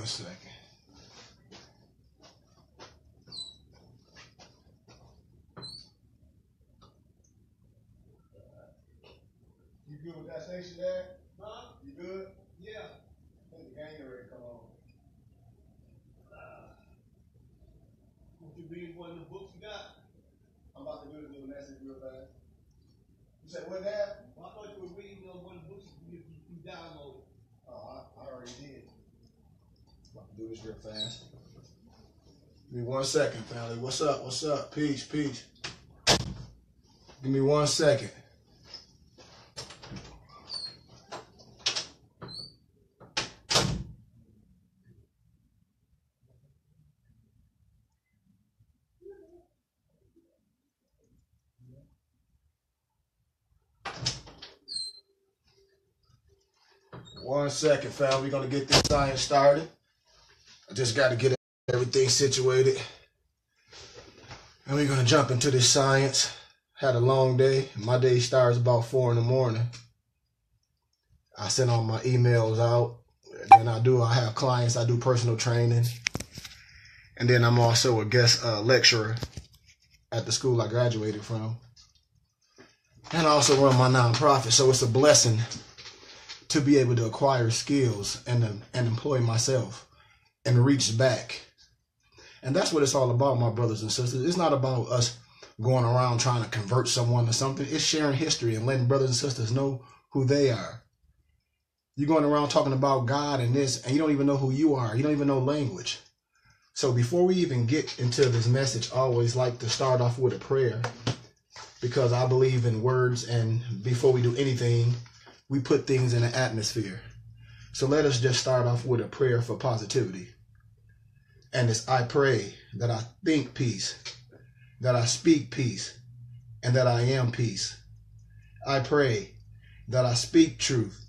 1 second. You good with that station there? Huh? You good? Yeah. I think the gang ready to come on. Would you read one of the books you got? I'm about to do this little message real fast. You said what, Dad? Well, I thought you were reading one of the books you downloaded. Oh, I already did. I'm about to do this real fast. Give me 1 second, family. What's up? What's up? Peace, peace. Give me 1 second. One second, fam. We're going to get this science started. I just got to get everything situated. And we're going to jump into this science. Had a long day. My day starts about 4 in the morning. I send all my emails out. And then I have clients. I do personal training. And then I'm also a guest lecturer at the school I graduated from. And I also run my nonprofit. So it's a blessing to be able to acquire skills and employ myself and reach back. And that's what it's all about, my brothers and sisters. It's not about us going around trying to convert someone to something. It's sharing history and letting brothers and sisters know who they are. You're going around talking about God and this, and you don't even know who you are. You don't even know language. So before we even get into this message, I always like to start off with a prayer, because I believe in words, and before we do anything, we put things in an atmosphere. So let us just start off with a prayer for positivity. And it's, I pray that I think peace, that I speak peace, and that I am peace. I pray that I speak truth,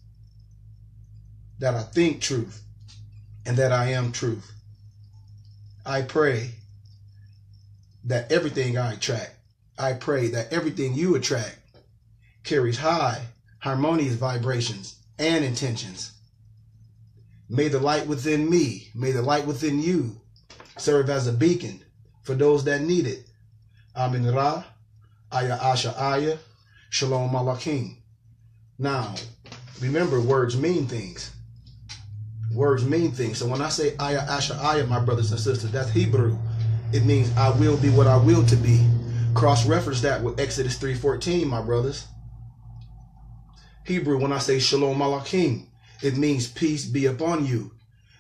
that I think truth, and that I am truth. I pray that everything I attract, I pray that everything you attract carries high, harmonious vibrations and intentions. May the light within me, may the light within you serve as a beacon for those that need it. Amin Ra, Aya Asha Aya, Shalom Malakim. Now, remember, words mean things. Words mean things. So when I say Aya Asha Aya, my brothers and sisters, that's Hebrew. It means I will be what I will to be. Cross-reference that with Exodus 3:14, my brothers. Hebrew, when I say Shalom Malakim, it means peace be upon you.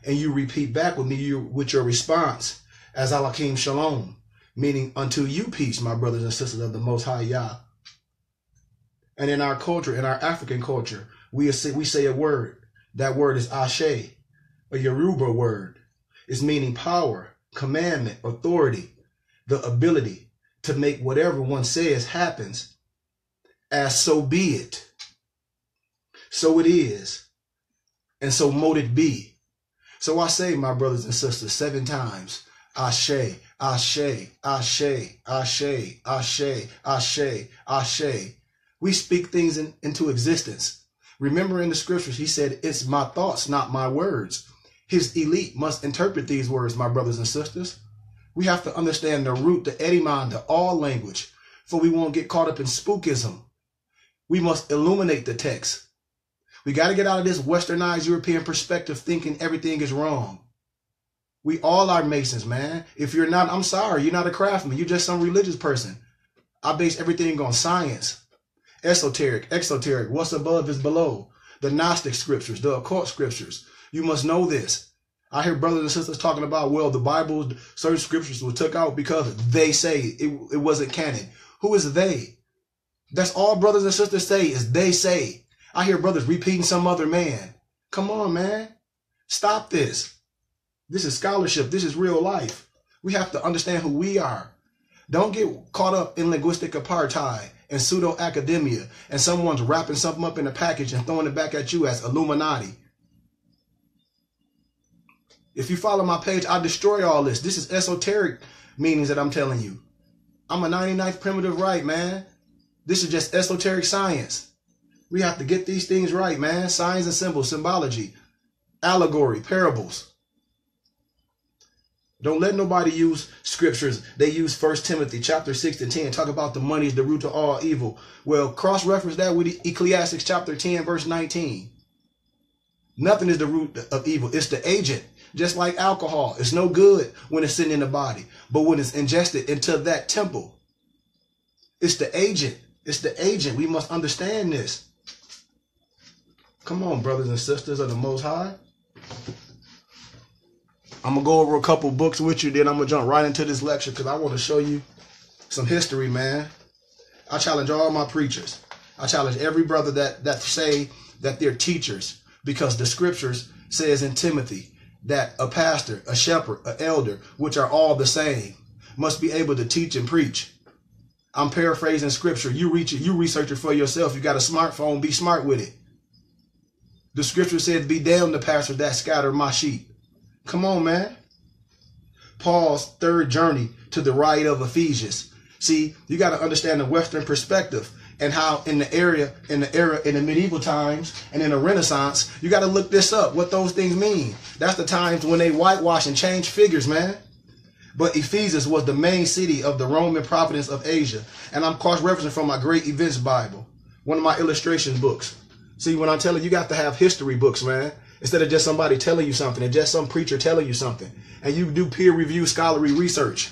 And you repeat back with me with your response as Alakim Shalom, meaning unto you peace, my brothers and sisters of the Most High Yah. And in our culture, in our African culture, we say a word. That word is Ashe, a Yoruba word. It's meaning power, commandment, authority, the ability to make whatever one says happens, as so be it. So it is, and so mote it be. So I say, my brothers and sisters, 7 times, Ashe, Ashe, Ashe, Ashe, Ashe, Ashe, Ashe. We speak things into existence. Remember in the scriptures, he said, it's my thoughts, not my words. His elite must interpret these words, my brothers and sisters. We have to understand the root, the ediman, to all language, for we won't get caught up in spookism. We must illuminate the text. We got to get out of this westernized European perspective thinking everything is wrong. We all are Masons, man. If you're not, I'm sorry, you're not a craftsman. You're just some religious person. I base everything on science. Esoteric, exoteric, what's above is below. The Gnostic scriptures, the occult scriptures. You must know this. I hear brothers and sisters talking about, well, the Bible, certain scriptures were took out because they say it wasn't canon. Who is they? That's all brothers and sisters say is they say. I hear brothers repeating some other man. Come on, man. Stop this. This is scholarship. This is real life. We have to understand who we are. Don't get caught up in linguistic apartheid and pseudo-academia and someone's wrapping something up in a package and throwing it back at you as Illuminati. If you follow my page, I destroy all this. This is esoteric meanings that I'm telling you. I'm a 99th primitive right, man. This is just esoteric science. We have to get these things right, man. Signs and symbols, symbology, allegory, parables. Don't let nobody use scriptures. They use 1 Timothy chapter 6 to 10. Talk about the money is the root of all evil. Well, cross-reference that with Ecclesiastes chapter 10, verse 19. Nothing is the root of evil. It's the agent. Just like alcohol. It's no good when it's sitting in the body. But when it's ingested into that temple, it's the agent. It's the agent. We must understand this. Come on, brothers and sisters of the Most High. I'm going to go over a couple books with you, then I'm going to jump right into this lecture because I want to show you some history, man. I challenge all my preachers. I challenge every brother that say that they're teachers, because the scriptures says in Timothy that a pastor, a shepherd, an elder, which are all the same, must be able to teach and preach. I'm paraphrasing scripture. You research it for yourself. You got a smartphone, be smart with it. The scripture says, be damned the pastor that scatter my sheep. Come on, man. Paul's third journey to the rite of Ephesians. See, you got to understand the Western perspective and how in the medieval times and in the Renaissance, you got to look this up, what those things mean. That's the times when they whitewash and change figures, man. But Ephesus was the main city of the Roman province of Asia. And I'm cross-referencing from my Great Events Bible, one of my illustration books. See, when I'm telling you, got to have history books, man. Instead of just somebody telling you something and just some preacher telling you something. And you do peer-reviewed scholarly research.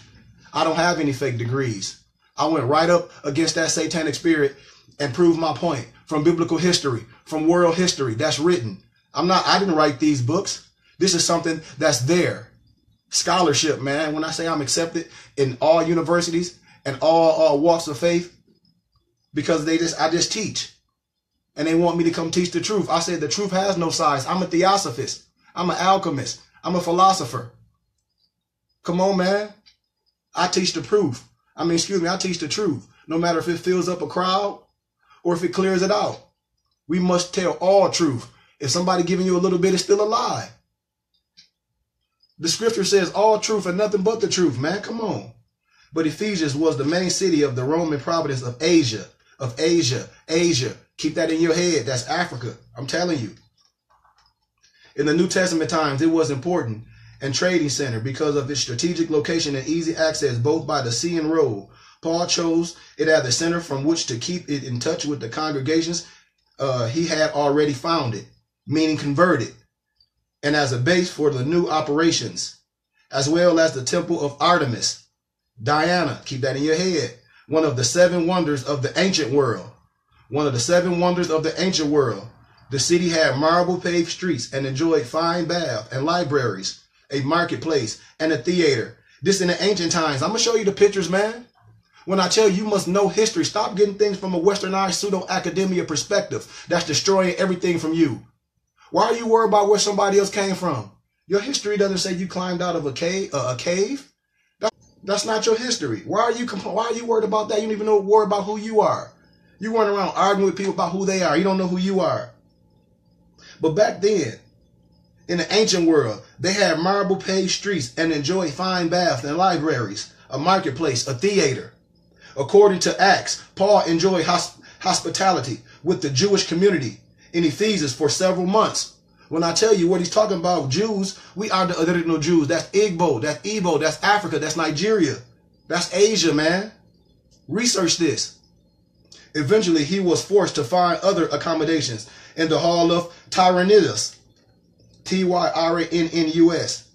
I don't have any fake degrees. I went right up against that satanic spirit and proved my point from biblical history, from world history that's written. I didn't write these books. This is something that's there. Scholarship, man. When I say I'm accepted in all universities and all walks of faith, because I just teach. And they want me to come teach the truth. I said the truth has no size. I'm a theosophist. I'm an alchemist. I'm a philosopher. Come on, man. I teach the proof. I teach the truth. No matter if it fills up a crowd or if it clears it out. We must tell all truth. If somebody giving you a little bit, it's still a lie. The scripture says all truth and nothing but the truth, man. Come on. But Ephesus was the main city of the Roman province of Asia. Asia. Keep that in your head. That's Africa. I'm telling you. In the New Testament times, it was important and trading center because of its strategic location and easy access both by the sea and road. Paul chose it as the center from which to keep it in touch with the congregations he had already founded, meaning converted, and as a base for the new operations, as well as the temple of Artemis, Diana. Keep that in your head. One of the seven wonders of the ancient world. The city had marble paved streets and enjoyed fine baths and libraries, a marketplace, and a theater. This in the ancient times. I'm going to show you the pictures, man. When I tell you must know history, stop getting things from a westernized pseudo-academia perspective that's destroying everything from you. Why are you worried about where somebody else came from? Your history doesn't say you climbed out of a cave. That's not your history. Why are you worried about that? You don't even worry about who you are. You run around arguing with people about who they are. You don't know who you are. But back then, in the ancient world, they had marble paved streets and enjoyed fine baths and libraries, a marketplace, a theater. According to Acts, Paul enjoyed hospitality with the Jewish community in Ephesus for several months. When I tell you what he's talking about, Jews, we are the original Jews. That's Igbo, that's Igbo, that's Africa, that's Nigeria, that's Asia, man. Research this. Eventually, he was forced to find other accommodations in the hall of Tyrannus, Tyrannus.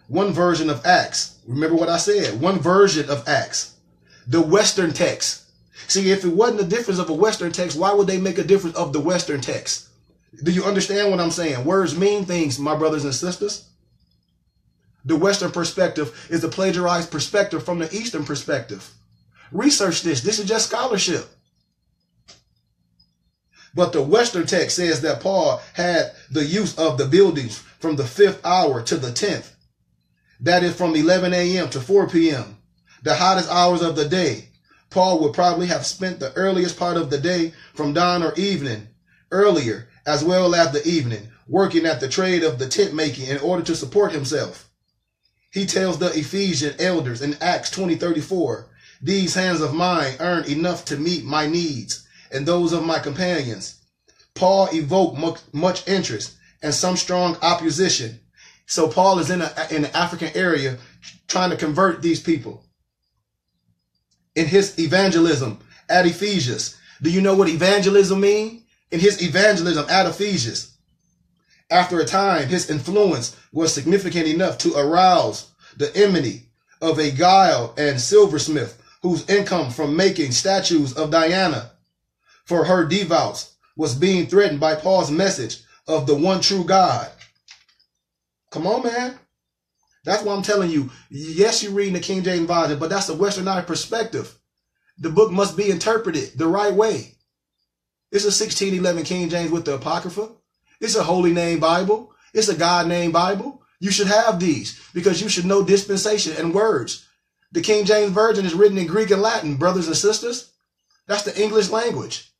One version of Acts. Remember what I said? One version of Acts. The Western text. See, if it wasn't a difference of a Western text, why would they make a difference of the Western text? Do you understand what I'm saying? Words mean things, my brothers and sisters. The Western perspective is a plagiarized perspective from the Eastern perspective. Research this. This is just scholarship. But the Western text says that Paul had the use of the buildings from the 5th hour to the 10th. That is from 11 a.m. to 4 p.m. The hottest hours of the day. Paul would probably have spent the earliest part of the day from dawn or evening, earlier, as well as the evening, working at the trade of the tent making in order to support himself. He tells the Ephesian elders in Acts 20:34, these hands of mine earn enough to meet my needs and those of my companions. Paul evoked much interest and some strong opposition. So Paul is in the African area trying to convert these people. In his evangelism at Ephesus. Do you know what evangelism means? In his evangelism at Ephesus. After a time, his influence was significant enough to arouse the enmity of a guile and silversmith whose income from making statues of Diana for her devoutes was being threatened by Paul's message of the one true God. Come on, man. That's why I'm telling you, yes, you're reading the King James Version, but that's a Westernized perspective. The book must be interpreted the right way. It's a 1611 King James with the Apocrypha. It's a holy name Bible. It's a God name Bible. You should have these because you should know dispensation and words. The King James Version is written in Greek and Latin, brothers and sisters. That's the English language.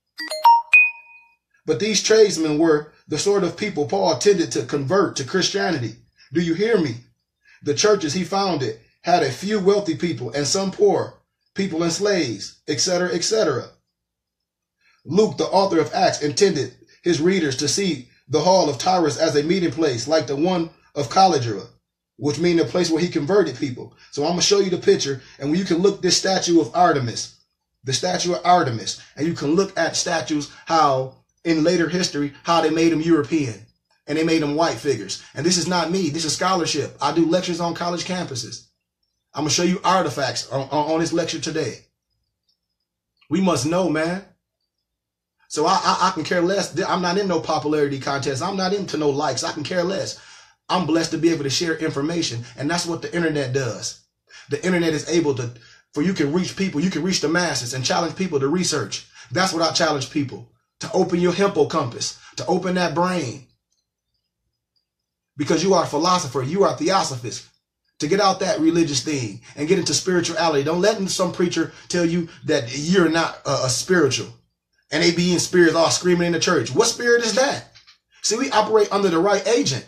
But these tradesmen were the sort of people Paul tended to convert to Christianity. Do you hear me? The churches he founded had a few wealthy people and some poor people and slaves, etc., etc. Luke, the author of Acts, intended his readers to see the hall of Tyrus as a meeting place like the one of Caligula, which means a place where he converted people. So I'm going to show you the picture, and when you can look this statue of Artemis, the statue of Artemis, and you can look at statues how in later history, how they made them European and they made them white figures. And this is not me. This is scholarship. I do lectures on college campuses. I'm going to show you artifacts on this lecture today. We must know, man. So I can care less. I'm not in no popularity contest. I'm not into no likes. I can care less. I'm blessed to be able to share information. And that's what the internet does. The internet is able to, for you can reach people. You can reach the masses and challenge people to research. That's what I challenge people. To open your hippocampus. To open that brain. Because you are a philosopher. You are a theosophist. To get out that religious thing and get into spirituality. Don't let some preacher tell you that you're not a spiritual. And they be in spirits all screaming in the church. What spirit is that? See, we operate under the right agent.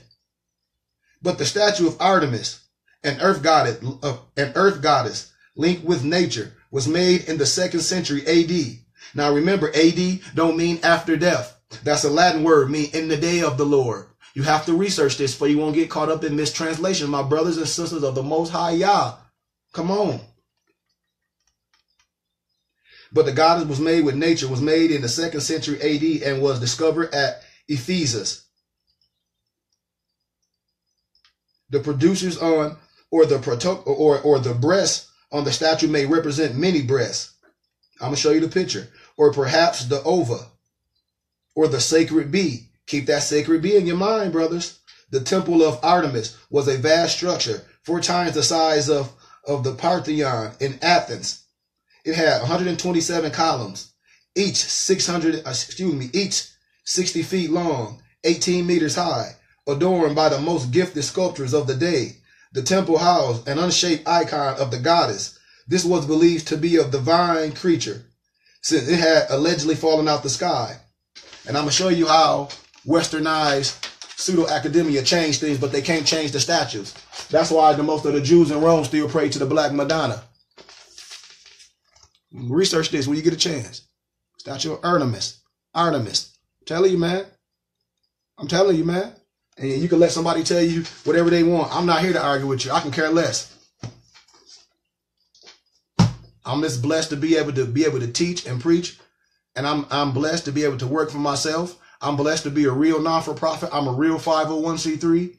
But the statue of Artemis, an earth goddess linked with nature, was made in the 2nd century AD. Now remember, AD don't mean after death. That's a Latin word, mean in the day of the Lord. You have to research this for you won't get caught up in mistranslation, my brothers and sisters of the Most High Yah. Come on. But the goddess was made with nature, was made in the 2nd century AD and was discovered at Ephesus. The producers on, or the breasts on the statue may represent many breasts. I'm going to show you the picture. Or perhaps the ova, or the sacred bee. Keep that sacred bee in your mind, brothers. The temple of Artemis was a vast structure, 4 times the size of the Parthenon in Athens. It had 127 columns, each 60 feet long, 18 meters high, adorned by the most gifted sculptors of the day. The temple housed an unshaped icon of the goddess. This was believed to be a divine creature, since it had allegedly fallen out the sky. And I'm going to show you how Westernized pseudo-academia changed things, but they can't change the statues. That's why most of the Jews in Rome still pray to the Black Madonna. Research this when you get a chance. Statue of Artemis. Artemis. I'm telling you, man. I'm telling you, man. And you can let somebody tell you whatever they want. I'm not here to argue with you. I can care less. I'm just blessed to be able to teach and preach. And I'm blessed to be able to work for myself. I'm blessed to be a real non-for-profit. I'm a real 501c3.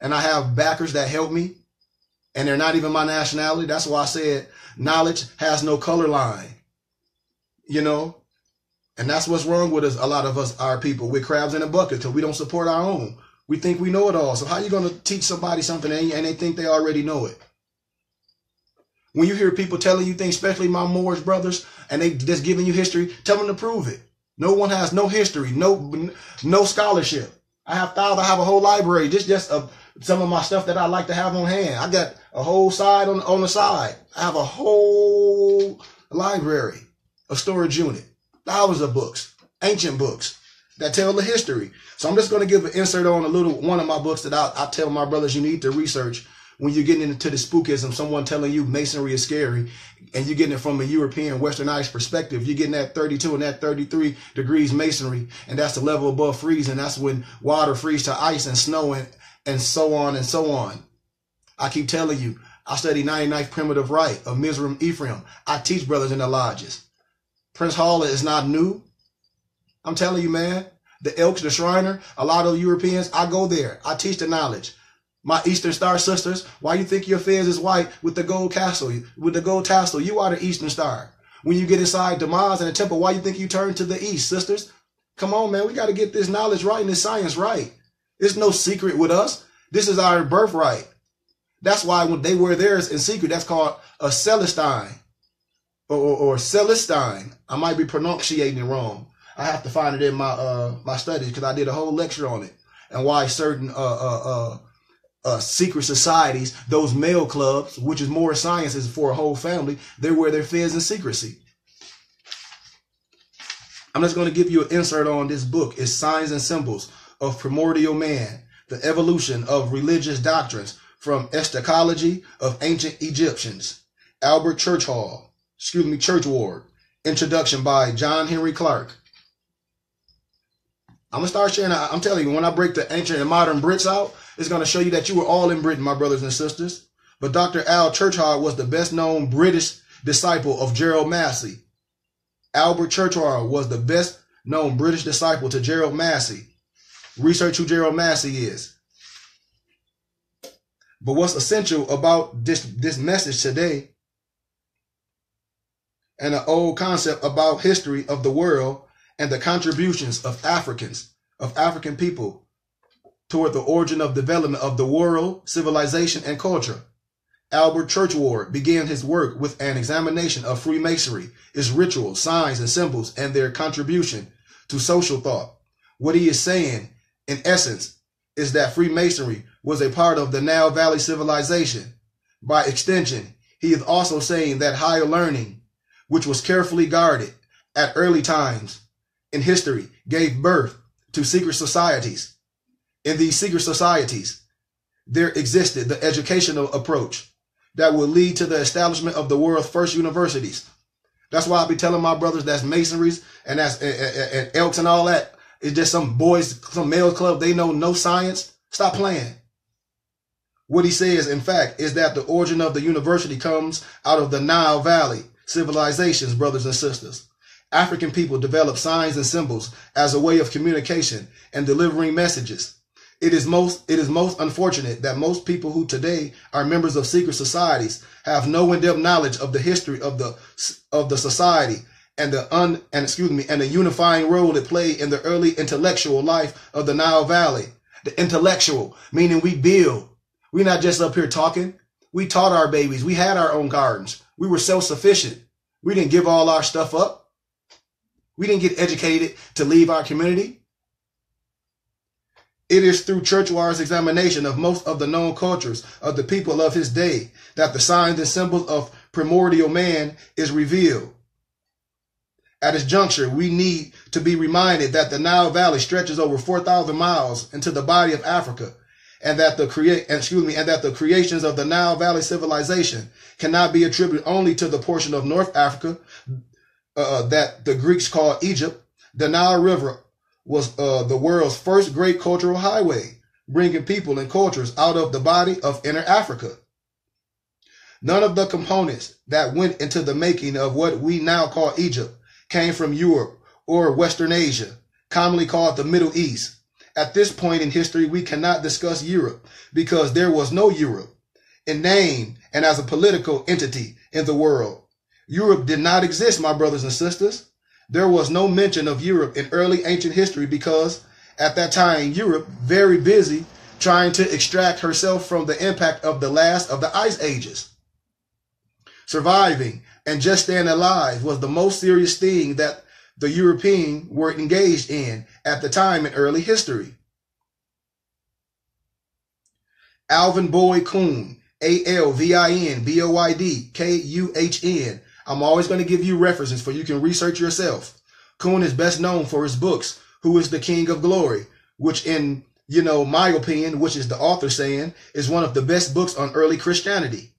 And I have backers that help me. And they're not even my nationality. That's why I said knowledge has no color line. You know? And that's what's wrong with us. A lot of us, our people, we're crabs in a bucket because we don't support our own. We think we know it all. So how are you going to teach somebody something and they think they already know it? When you hear people telling you things, especially my Moorish brothers, and they just giving you history, tell them to prove it. No one has no history, no scholarship. I have a whole library. Just some of my stuff that I like to have on hand. I got a whole side on the side. I have a whole library, a storage unit, thousands of books, ancient books that tell the history. So I'm just going to give an insert on one of my books that I tell my brothers you need to research when you're getting into the spookism, someone telling you masonry is scary, and you're getting it from a European westernized perspective. You're getting that 32 and that 33 degrees masonry, and that's the level above freezing. That's when water freezes to ice and snow and so on and so on. I keep telling you, I study 99th Primitive Rite of Mizraim Ephraim. I teach brothers in the lodges. Prince Hall is not new. I'm telling you, man. The Elks, the Shriner, a lot of Europeans, I go there. I teach the knowledge. My Eastern Star sisters, why you think your fez is white with the gold castle, with the gold tassel? You are the Eastern Star. When you get inside Damas and the temple, why you think you turn to the east, sisters? Come on, man. We got to get this knowledge right and this science right. There's no secret with us. This is our birthright. That's why when they wear theirs in secret, that's called a Celestine or Celestine. I might be pronunciating it wrong. I have to find it in my my studies because I did a whole lecture on it and why certain secret societies, those male clubs, which is more sciences for a whole family, they wear their fez in secrecy. I'm just going to give you an insert on this book. It's Signs and Symbols of Primordial Man, the Evolution of Religious Doctrines from Eschatology of Ancient Egyptians. Albert Churchward. Introduction by John Henry Clark. I'm going to start sharing. I'm telling you, when I break the ancient and modern Brits out, it's going to show you that you were all in Britain, my brothers and sisters. But Dr. Al Churchward was the best known British disciple of Gerald Massey. Albert Churchward was the best known British disciple to Gerald Massey. Research who Gerald Massey is. But what's essential about this message today and an old concept about history of the world and the contributions of African people toward the origin of development of the world, civilization, and culture. Albert Churchward began his work with an examination of Freemasonry, its rituals, signs, and symbols, and their contribution to social thought. What he is saying, in essence, is that Freemasonry was a part of the Nile Valley civilization. By extension, he is also saying that higher learning, which was carefully guarded at early times in history, gave birth to secret societies. In these secret societies, there existed the educational approach that will lead to the establishment of the world's first universities. That's why I be telling my brothers that's masonries and that's and elks and all that. It's just some boys, some male club. They know no science. Stop playing. What he says, in fact, is that the origin of the university comes out of the Nile Valley civilizations, brothers and sisters. African people developed signs and symbols as a way of communication and delivering messages. It is most unfortunate that most people who today are members of secret societies have no in-depth knowledge of the history of the society and the unifying role it played in the early intellectual life of the Nile Valley. The intellectual, meaning we build. We're not just up here talking. We taught our babies. We had our own gardens. We were self-sufficient. We didn't give all our stuff up. We didn't get educated to leave our community. It is through Churchward's examination of most of the known cultures of the people of his day that the signs and symbols of primordial man is revealed. At this juncture, we need to be reminded that the Nile Valley stretches over 4,000 miles into the body of Africa, and that the creations of the Nile Valley civilization cannot be attributed only to the portion of North Africa that the Greeks called Egypt. The Nile River was the world's first great cultural highway, bringing people and cultures out of the body of inner Africa. None of the components that went into the making of what we now call Egypt came from Europe or Western Asia, commonly called the Middle East. At this point in history, we cannot discuss Europe because there was no Europe in name and as a political entity in the world. Europe did not exist, my brothers and sisters. There was no mention of Europe in early ancient history because at that time, Europe very busy trying to extract herself from the impact of the last of the ice ages. Surviving and just staying alive was the most serious thing that the Europeans were engaged in at the time in early history. Alvin Boyd Kuhn, ALVINBOYD KUHN. I'm always going to give you references for you can research yourself. Kuhn is best known for his books, Who is the King of Glory, which in, my opinion, which is the author saying, is one of the best books on early Christianity.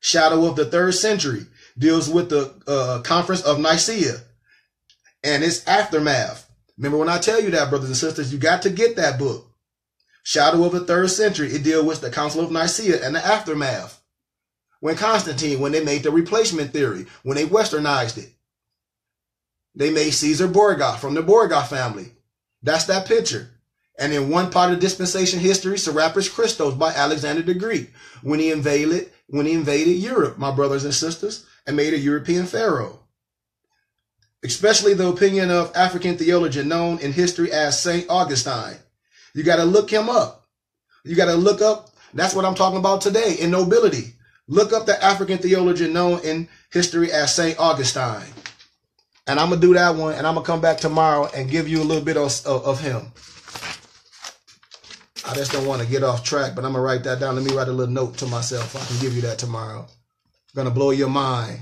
Shadow of the Third Century deals with the Conference of Nicaea and its aftermath. Remember when I tell you that, brothers and sisters, you got to get that book. Shadow of the Third Century, it deals with the Council of Nicaea and the aftermath. When Constantine, when they made the replacement theory, when they westernized it, they made Caesar Borgia from the Borgia family. That's that picture. And in one part of dispensation history, Serapis Christos by Alexander the Greek, when he invaded Europe, my brothers and sisters, and made a European pharaoh. Especially the opinion of African theologian known in history as St. Augustine. You got to look him up. You got to look up. That's what I'm talking about today in nobility. Look up the African theologian known in history as St. Augustine. And I'm going to do that one, and I'm going to come back tomorrow and give you a little bit of him. I just don't want to get off track, but I'm going to write that down. Let me write a little note to myself. I can give you that tomorrow. Going to blow your mind.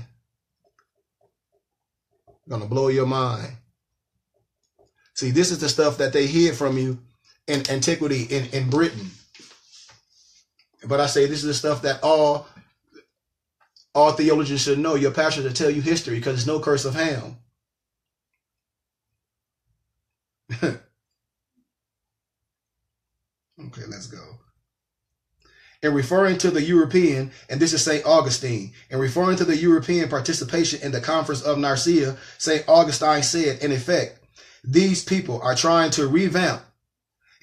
Going to blow your mind. See, this is the stuff that they hid from you in antiquity in Britain. But I say this is the stuff that all theologians should know. Your pastor should tell you history because it's no curse of Ham. Okay, let's go. In referring to the European, and this is St. Augustine, in referring to the European participation in the Conference of Nicaea, St. Augustine said, in effect, these people are trying to revamp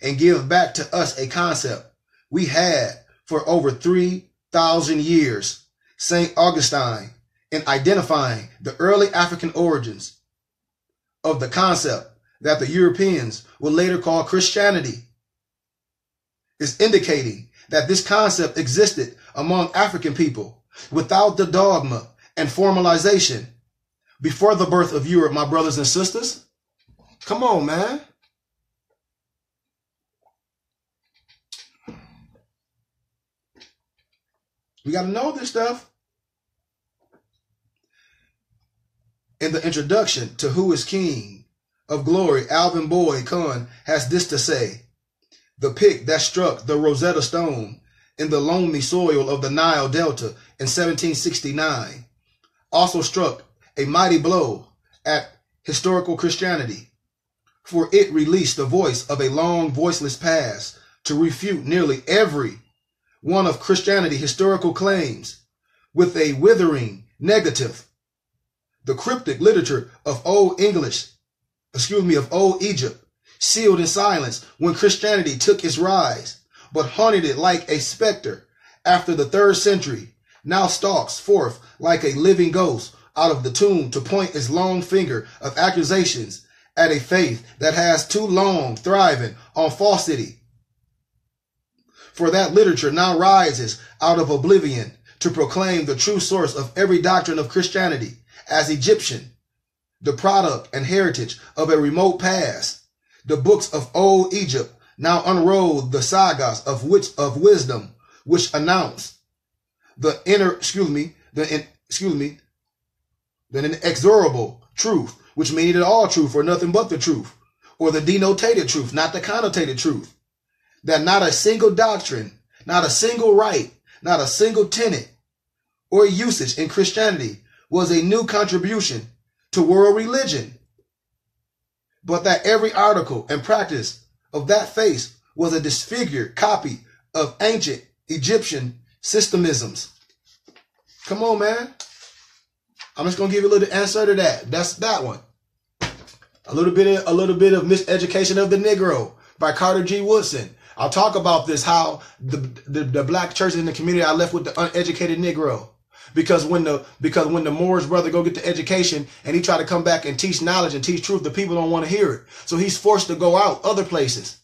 and give back to us a concept we had for over 3,000 years. St. Augustine, in identifying the early African origins of the concept that the Europeans will later call Christianity, is indicating that this concept existed among African people without the dogma and formalization before the birth of Europe, my brothers and sisters. Come on, man. We got to know this stuff. In the introduction to Who is King of Glory, Alvin Boyd Cohen has this to say: the pick that struck the Rosetta Stone in the loamy soil of the Nile Delta in 1769 also struck a mighty blow at historical Christianity, for it released the voice of a long voiceless past to refute nearly every one of Christianity's historical claims with a withering negative. The cryptic literature of Old Egypt, sealed in silence when Christianity took its rise, but haunted it like a specter after the 3rd century, now stalks forth like a living ghost out of the tomb to point its long finger of accusations at a faith that has too long thriving on falsity. For that literature now rises out of oblivion to proclaim the true source of every doctrine of Christianity as Egyptian, the product and heritage of a remote past. The books of Old Egypt now unroll the sagas of wisdom, which announce the inexorable truth, which means all truth or nothing but the truth, or the denotated truth, not the connotated truth, that not a single doctrine, not a single rite, not a single tenet or usage in Christianity was a new contribution to world religion, but that every article and practice of that faith was a disfigured copy of ancient Egyptian systemisms. Come on, man. I'm just going to give you a little answer to that. That's that one. A little bit of Miseducation of the Negro by Carter G. Woodson. I'll talk about this, how the black churches in the community are left with the uneducated Negro. Because when the Moorish brother go get the education and he try to come back and teach knowledge and teach truth, the people don't want to hear it. So he's forced to go out other places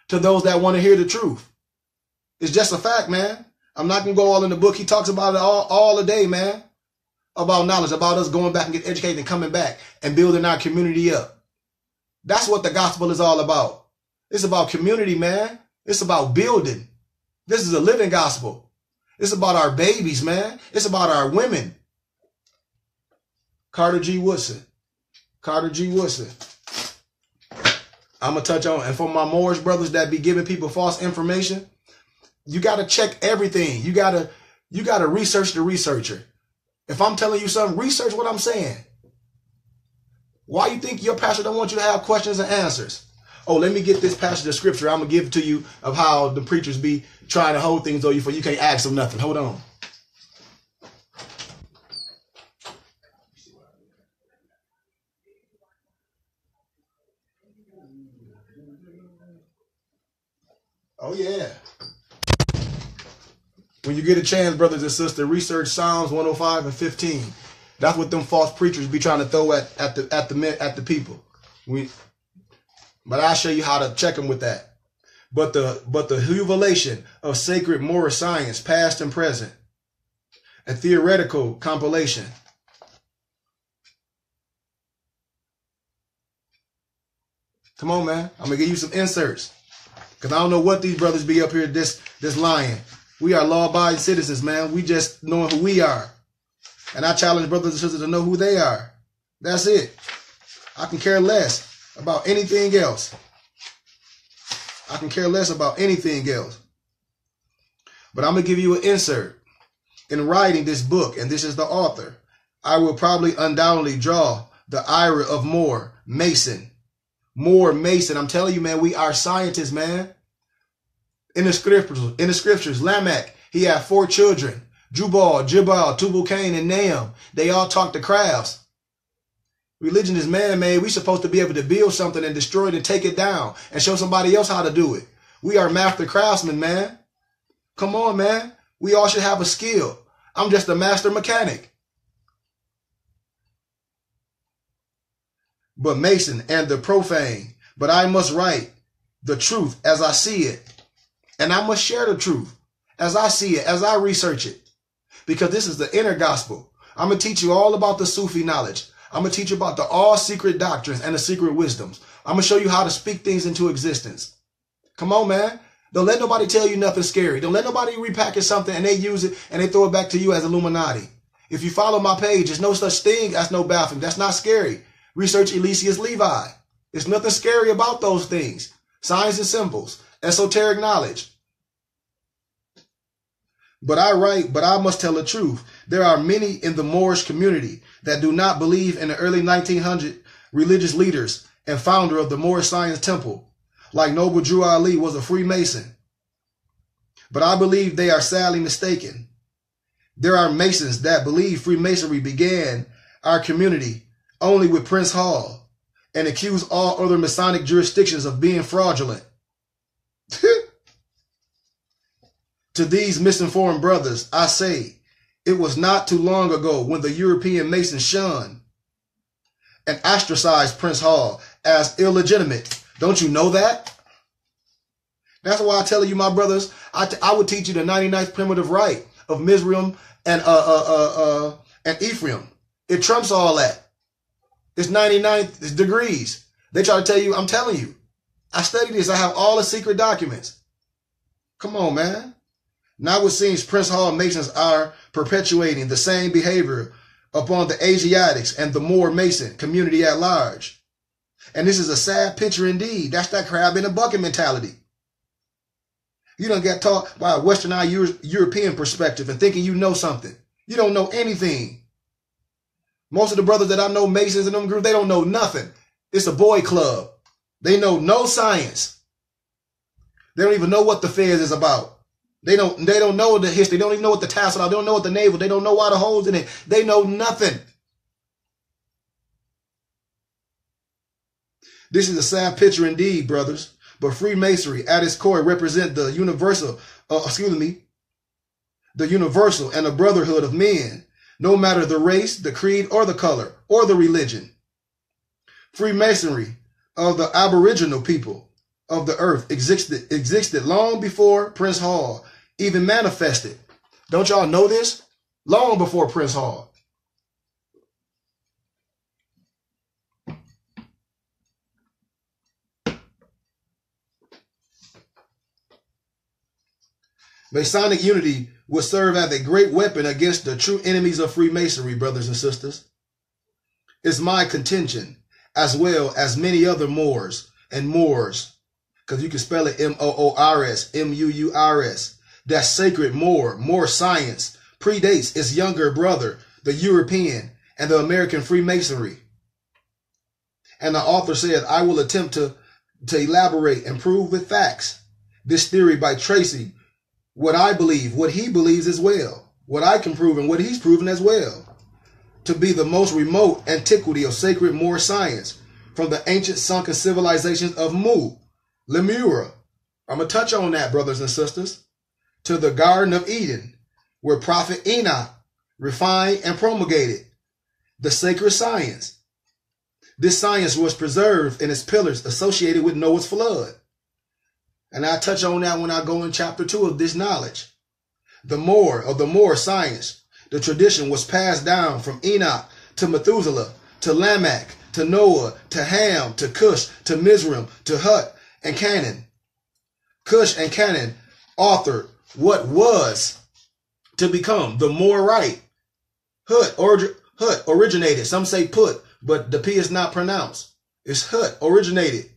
to those that want to hear the truth. It's just a fact, man. I'm not going to go all in the book. He talks about it all the day, man. About knowledge, about us going back and get educated and coming back and building our community up. That's what the gospel is all about. It's about community, man. It's about building. This is a living gospel. It's about our babies, man. It's about our women. Carter G. Woodson. Carter G. Woodson. I'm going to touch on, and for my Moorish brothers that be giving people false information, you got to check everything. You got to research the researcher. If I'm telling you something, research what I'm saying. Why you think your pastor don't want you to have questions and answers? Oh, let me get this passage of scripture. I'm going to give it to you of how the preachers be trying to hold things on you for you can't ask them nothing. Hold on. Oh, yeah. When you get a chance, brothers and sisters, research Psalms 105 and 15. That's what them false preachers be trying to throw at the people. But I'll show you how to check them with that. But the jubilation of sacred moral science, past and present, a theoretical compilation. Come on, man. I'm gonna give you some inserts. Because I don't know what these brothers be up here this lying. We are law-abiding citizens, man. We just knowing who we are. And I challenge brothers and sisters to know who they are. That's it. I can care less about anything else. I can care less about anything else. But I'm going to give you an insert. In writing this book, and this is the author, I will probably undoubtedly draw the ire of Moore Mason. Moore Mason. I'm telling you, man, we are scientists, man. In the scriptures, Lamech, he had 4 children. Jubal, Tubal-Cain, and Nahum. They all talked to crafts. Religion is man-made. We're supposed to be able to build something and destroy it and take it down and show somebody else how to do it. We are master craftsmen, man. Come on, man. We all should have a skill. I'm just a master mechanic. But Mason and the profane. But I must write the truth as I see it. And I must share the truth as I see it, as I research it. Because this is the inner gospel. I'm going to teach you all about the Sufi knowledge. I'm going to teach you about the all secret doctrines and the secret wisdoms. I'm going to show you how to speak things into existence. Come on, man. Don't let nobody tell you nothing scary. Don't let nobody repackage something and they use it and they throw it back to you as Illuminati. If you follow my page, there's no such thing as no bathroom. That's not scary. Research Eliseus Levi. There's nothing scary about those things. Signs and symbols. Esoteric knowledge. But I must tell the truth. There are many in the Moorish community that do not believe in the early 1900 religious leaders and founder of the Moorish Science Temple, like Noble Drew Ali was a Freemason. But I believe they are sadly mistaken. There are Masons that believe Freemasonry began our community only with Prince Hall and accuse all other Masonic jurisdictions of being fraudulent. To these misinformed brothers, I say, it was not too long ago when the European Masons shunned and ostracized Prince Hall as illegitimate. Don't you know that? That's why I tell you, my brothers, I would teach you the 99th primitive right of Mizraim and Ephraim. It trumps all that. It's 99 degrees. They try to tell you, I'm telling you. I studied this. I have all the secret documents. Come on, man. Now it seems Prince Hall Masons are perpetuating the same behavior upon the Asiatics and the Moor Mason community at large. And this is a sad picture indeed. That's that crab in a bucket mentality. You don't get taught by a westernized European perspective and thinking you know something. You don't know anything. Most of the brothers that I know, Masons and them groups, they don't know nothing. It's a boy club. They know no science. They don't even know what the Feds is about. They don't know the history. They don't even know what the tassel are. They don't know what the navel. They don't know why the holes in it. They know nothing. This is a sad picture indeed, brothers. But Freemasonry at its core represent the universal and the brotherhood of men, no matter the race, the creed, or the color, or the religion. Freemasonry of the Aboriginal people of the earth existed long before Prince Hall even manifested. Don't y'all know this? Long before Prince Hall. Masonic unity would serve as a great weapon against the true enemies of Freemasonry, brothers and sisters. It's my contention, as well as many other Moors and Moors, because you can spell it M-O-O-R-S, M-U-U-R-S. That sacred Moor science predates its younger brother, the European and the American Freemasonry. And the author said, I will attempt to elaborate and prove with facts this theory by tracing what I believe, what he believes as well, what I can prove and what he's proven as well, to be the most remote antiquity of sacred Moor science, from the ancient sunken civilizations of Mu, Lemura. I'm going to touch on that, brothers and sisters. To the Garden of Eden, where Prophet Enoch refined and promulgated the sacred science. This science was preserved in its pillars associated with Noah's flood. And I touch on that when I go in chapter 2 of this knowledge. The more science, the tradition was passed down from Enoch to Methuselah, to Lamech, to Noah, to Ham, to Cush, to Mizraim, to Hut and Canaan. Cush and Canaan authored what was to become the Morite. Hut originated, some say put, but the P is not pronounced. It's Hut originated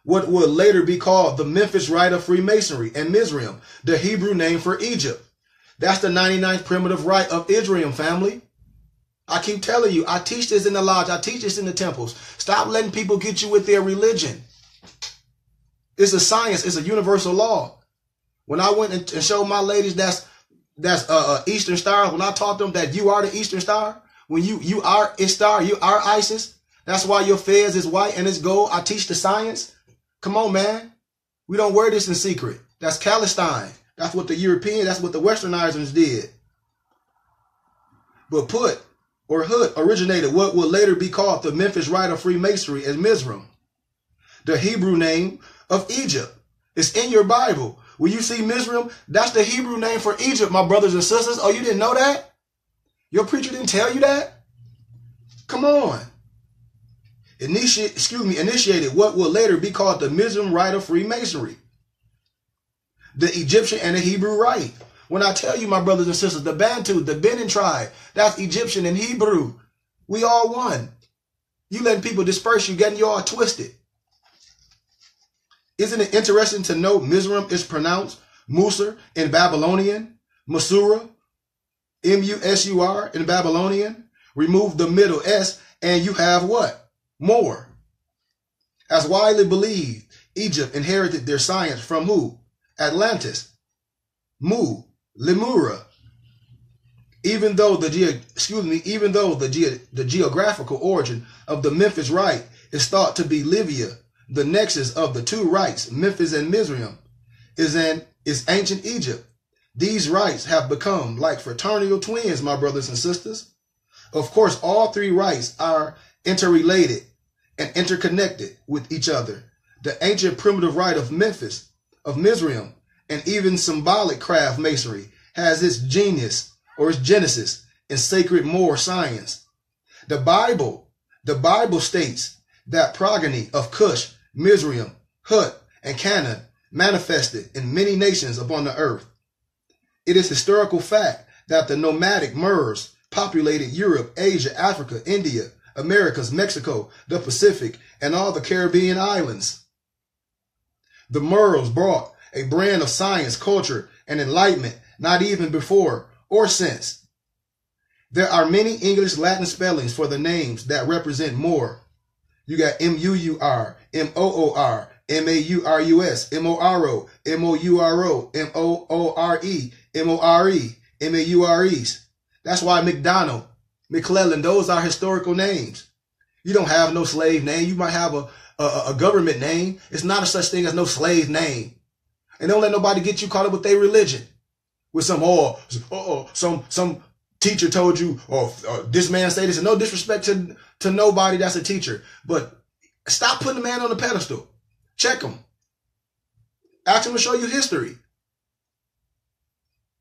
what would later be called the Memphis Rite of Freemasonry, and Mizraim, the Hebrew name for Egypt. That's the 99th primitive rite of Israel, family. I keep telling you, I teach this in the lodge. I teach this in the temples. Stop letting people get you with their religion. It's a science. It's a universal law. When I went and showed my ladies that's Eastern Star, when I taught them that you are the Eastern Star, when you are Istar, you are Isis, that's why your fez is white and it's gold. I teach the science. Come on, man. We don't wear this in secret. That's Palestine. That's what the Europeans, that's what the Westernizers did. But Put or Hut originated what would later be called the Memphis Rite of Freemasonry as Mizraim, the Hebrew name of Egypt. It's in your Bible. When you see Mizraim, that's the Hebrew name for Egypt, my brothers and sisters. Oh, you didn't know that? Your preacher didn't tell you that? Come on. Initiated what will later be called the Mizraim Rite of Freemasonry, the Egyptian and the Hebrew rite. When I tell you, my brothers and sisters, the Bantu, the Benin tribe, that's Egyptian and Hebrew. We all one. You letting people disperse you, getting you all twisted. Isn't it interesting to know Mizraim is pronounced Musur in Babylonian, Masura, M-U-S-U-R in Babylonian? Remove the middle S and you have what? More. As widely believed, Egypt inherited their science from who? Atlantis, Mu, Lemura. Even though the geographical origin of the Memphis rite is thought to be Libya, the nexus of the two rites, Memphis and Mizraim, is ancient Egypt. These rites have become like fraternal twins, my brothers and sisters. Of course, all three rites are interrelated and interconnected with each other. The ancient primitive rite of Memphis, of Mizraim, and even symbolic craft masonry has its genius or its genesis in sacred Moor science. The Bible states that progeny of Cush, Mizraim, Hut, and Canaan manifested in many nations upon the earth. It is historical fact that the nomadic Moors populated Europe, Asia, Africa, India, Americas, Mexico, the Pacific, and all the Caribbean islands. The Moors brought a brand of science, culture, and enlightenment not even before or since. There are many English Latin spellings for the names that represent Moor. You got M-U-U-R, M-O-O-R, M-A-U-R-U-S, M-O-R-O, M-O-U-R-O, M-O-O-R-E, M-O-R-E, M-A-U-R-Es. That's why McDonald, McClellan, those are historical names. You don't have no slave name. You might have a government name. It's not a such thing as no slave name. And don't let nobody get you caught up with their religion. With some teacher told you, or this man say this, and no disrespect to nobody that's a teacher. But stop putting the man on the pedestal. Check him. Ask him to show you history.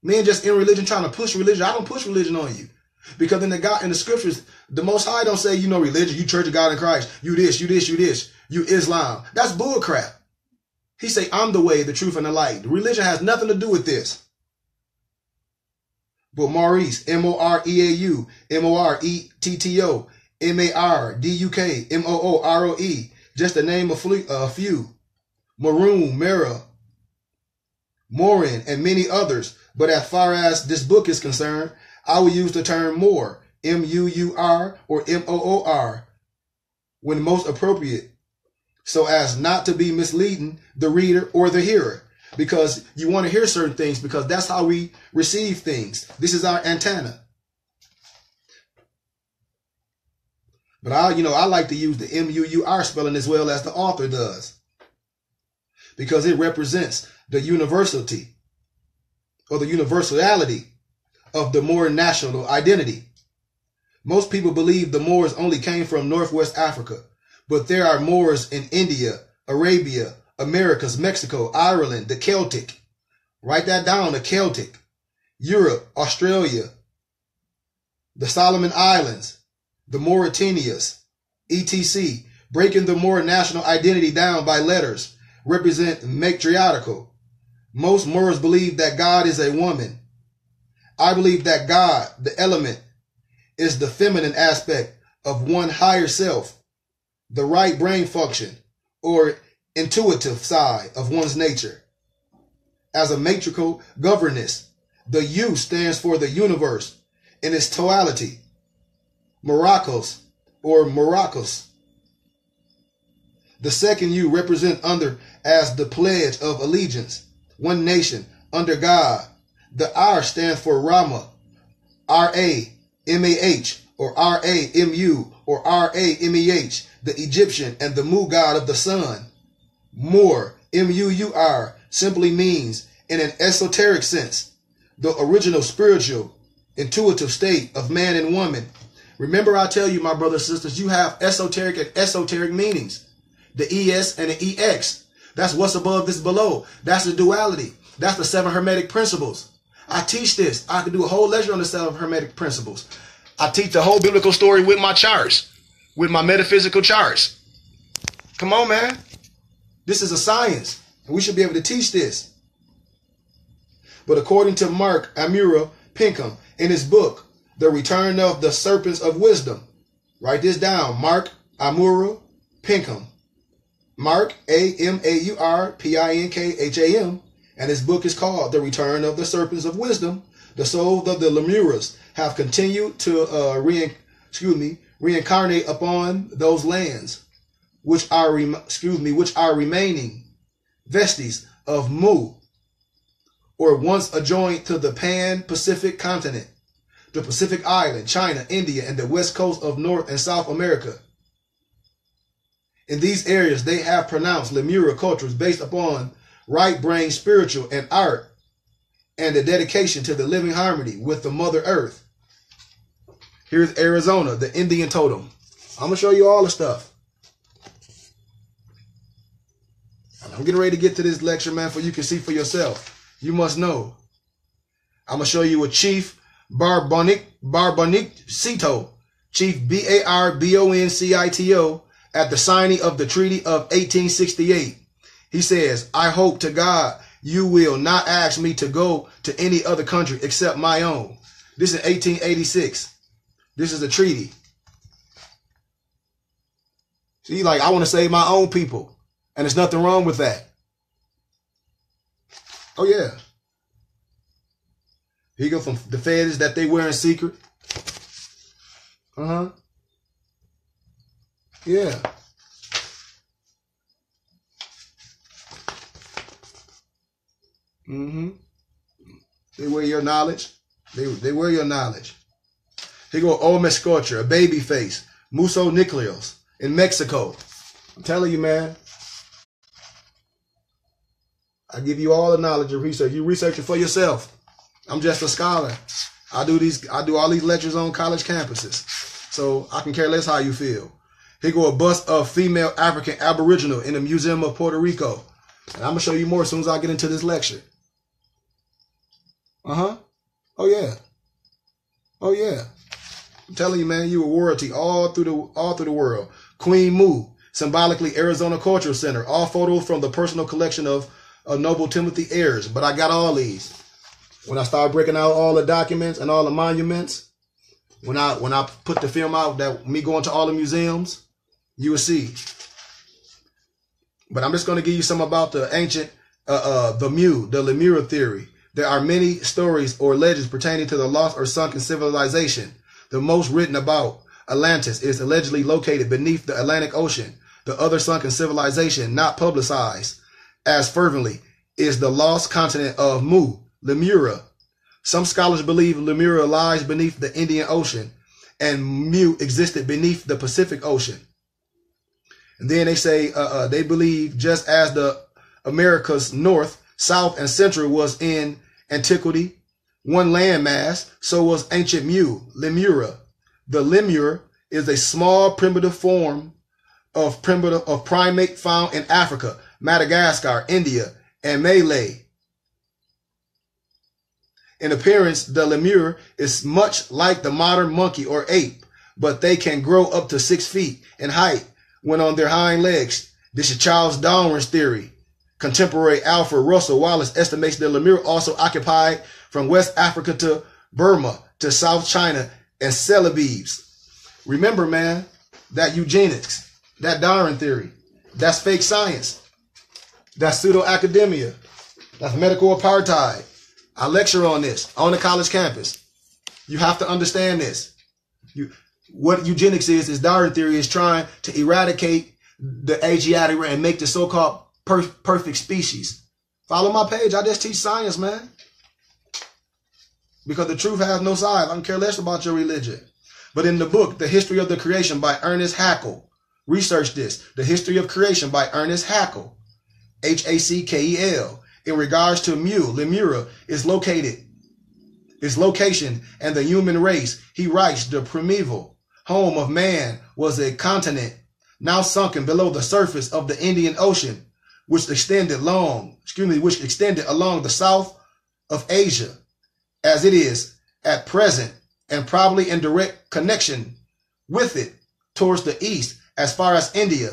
Men just in religion trying to push religion. I don't push religion on you. Because in the scriptures, the Most High don't say, you know, religion, you Church of God in Christ, you this, you this, you this, you Islam. That's bull crap. He say, I'm the way, the truth, and the light. Religion has nothing to do with this. But Maurice, M-O-R-E-A-U, M-O-R-E-T-T-O, M-A-R-D-U-K, M-O-O-R-O-E, just to name a few. Maroon, Mara, Morin, and many others. But as far as this book is concerned, I will use the term Moor, M-U-U-R or M-O-O-R, when most appropriate, so as not to be misleading the reader or the hearer, because you want to hear certain things, because that's how we receive things. This is our antenna. But I like to use the M-U-U-R spelling as well as the author does, because it represents the universality or the universality of the Moor national identity. Most people believe the Moors only came from Northwest Africa, but there are Moors in India, Arabia, Americas, Mexico, Ireland, the Celtic. Write that down, the Celtic. Europe, Australia, the Solomon Islands, the Mauritanias, etc. Breaking the Moor national identity down by letters represent matriarchal. Most Moors believe that God is a woman. I believe that God, the element, is the feminine aspect of one higher self, the right brain function or intuitive side of one's nature. As a matriarchal governess, the U stands for the universe in its totality. Morocco's or Morocco's. The second U represents under as the pledge of allegiance, one nation under God. The R stands for Rama, R-A-M-A-H or R-A-M-U or R-A-M-E-H, the Egyptian and the Mu god of the sun. Moor, M-U-U-R, simply means, in an esoteric sense, the original spiritual, intuitive state of man and woman. Remember, I tell you, my brothers and sisters, you have esoteric and esoteric meanings. The ES and the EX. That's what's above, this below. That's the duality. That's the 7 Hermetic principles. I teach this. I could do a whole lecture on the 7 Hermetic principles. I teach the whole biblical story with my charts, with my metaphysical charts. Come on, man. This is a science, and we should be able to teach this. But according to Mark Amura Pinkham in his book, The Return of the Serpents of Wisdom, write this down, Mark Amura Pinkham. Mark, A-M-A-U-R-P-I-N-K-H-A-M, and his book is called The Return of the Serpents of Wisdom. The souls of the Lemuras have continued to reincarnate upon those lands, which are remaining vestiges of Mu, or once adjoined to the Pan-Pacific continent, the Pacific Island, China, India, and the west coast of North and South America. In these areas, they have pronounced Lemura cultures based upon right brain, spiritual, and art, and the dedication to the living harmony with the Mother Earth. Here's Arizona, the Indian totem. I'm going to show you all the stuff. I'm getting ready to get to this lecture, man, for you can see for yourself. You must know. I'm going to show you a Chief Barboncito, Chief Barboncito, at the signing of the Treaty of 1868. He says, I hope to God you will not ask me to go to any other country except my own. This is 1886. This is a treaty. See, like, I want to save my own people. And there's nothing wrong with that. Oh, yeah. Here you go, from the feds that they wear in secret. Uh-huh. Yeah. Mm-hmm. They wear your knowledge. They wear your knowledge. Here you go, Olmec sculpture, a baby face, Muso Nucleos in Mexico. I'm telling you, man. I give you all the knowledge and research. You research it for yourself. I'm just a scholar. I do all these lectures on college campuses. So I can care less how you feel. Here go a bust of female African Aboriginal in the Museum of Puerto Rico. And I'm going to show you more as soon as I get into this lecture. Uh-huh. Oh, yeah. Oh, yeah. I'm telling you, man, you were royalty all through the world. Queen Mu, symbolically Arizona Cultural Center. All photos from the personal collection of Noble Timothy Ayers. But I got all these. When I start breaking out all the documents and all the monuments, when I put the film out, that me going to all the museums, you will see. But I'm just going to give you some about the ancient, the Lemura theory. There are many stories or legends pertaining to the lost or sunken civilization. The most written about Atlantis is allegedly located beneath the Atlantic Ocean. The other sunken civilization, not publicized as fervently, is the lost continent of Mu, Lemura. Some scholars believe Lemura lies beneath the Indian Ocean and Mu existed beneath the Pacific Ocean. And then they say they believe just as the Americas North, South, and Central was in antiquity one landmass, so was ancient Mu, Lemura. The lemur is a small primitive form of primate found in Africa, Madagascar, India, and Malay. In appearance, the lemur is much like the modern monkey or ape, but they can grow up to 6 feet in height when on their hind legs. This is Charles Darwin's theory. Contemporary Alfred Russel Wallace estimates the lemur also occupied from West Africa to Burma to South China and Celebes. Remember, man, that eugenics, that Darwin theory, that's fake science. That's pseudo-academia. That's medical apartheid. I lecture on this on the college campus. You have to understand this. What eugenics is Darwin theory is trying to eradicate the Asiatic and make the so-called perfect species. Follow my page. I just teach science, man. Because the truth has no size. I don't care less about your religion. But in the book, The History of the Creation by Ernest Haeckel, research this. The History of Creation by Ernest Haeckel, Hackel. In regards to Mu, Lemura, its location and the human race, he writes, the primeval home of man was a continent now sunken below the surface of the Indian Ocean, which extended along the south of Asia, as it is at present, and probably in direct connection with it towards the east as far as India,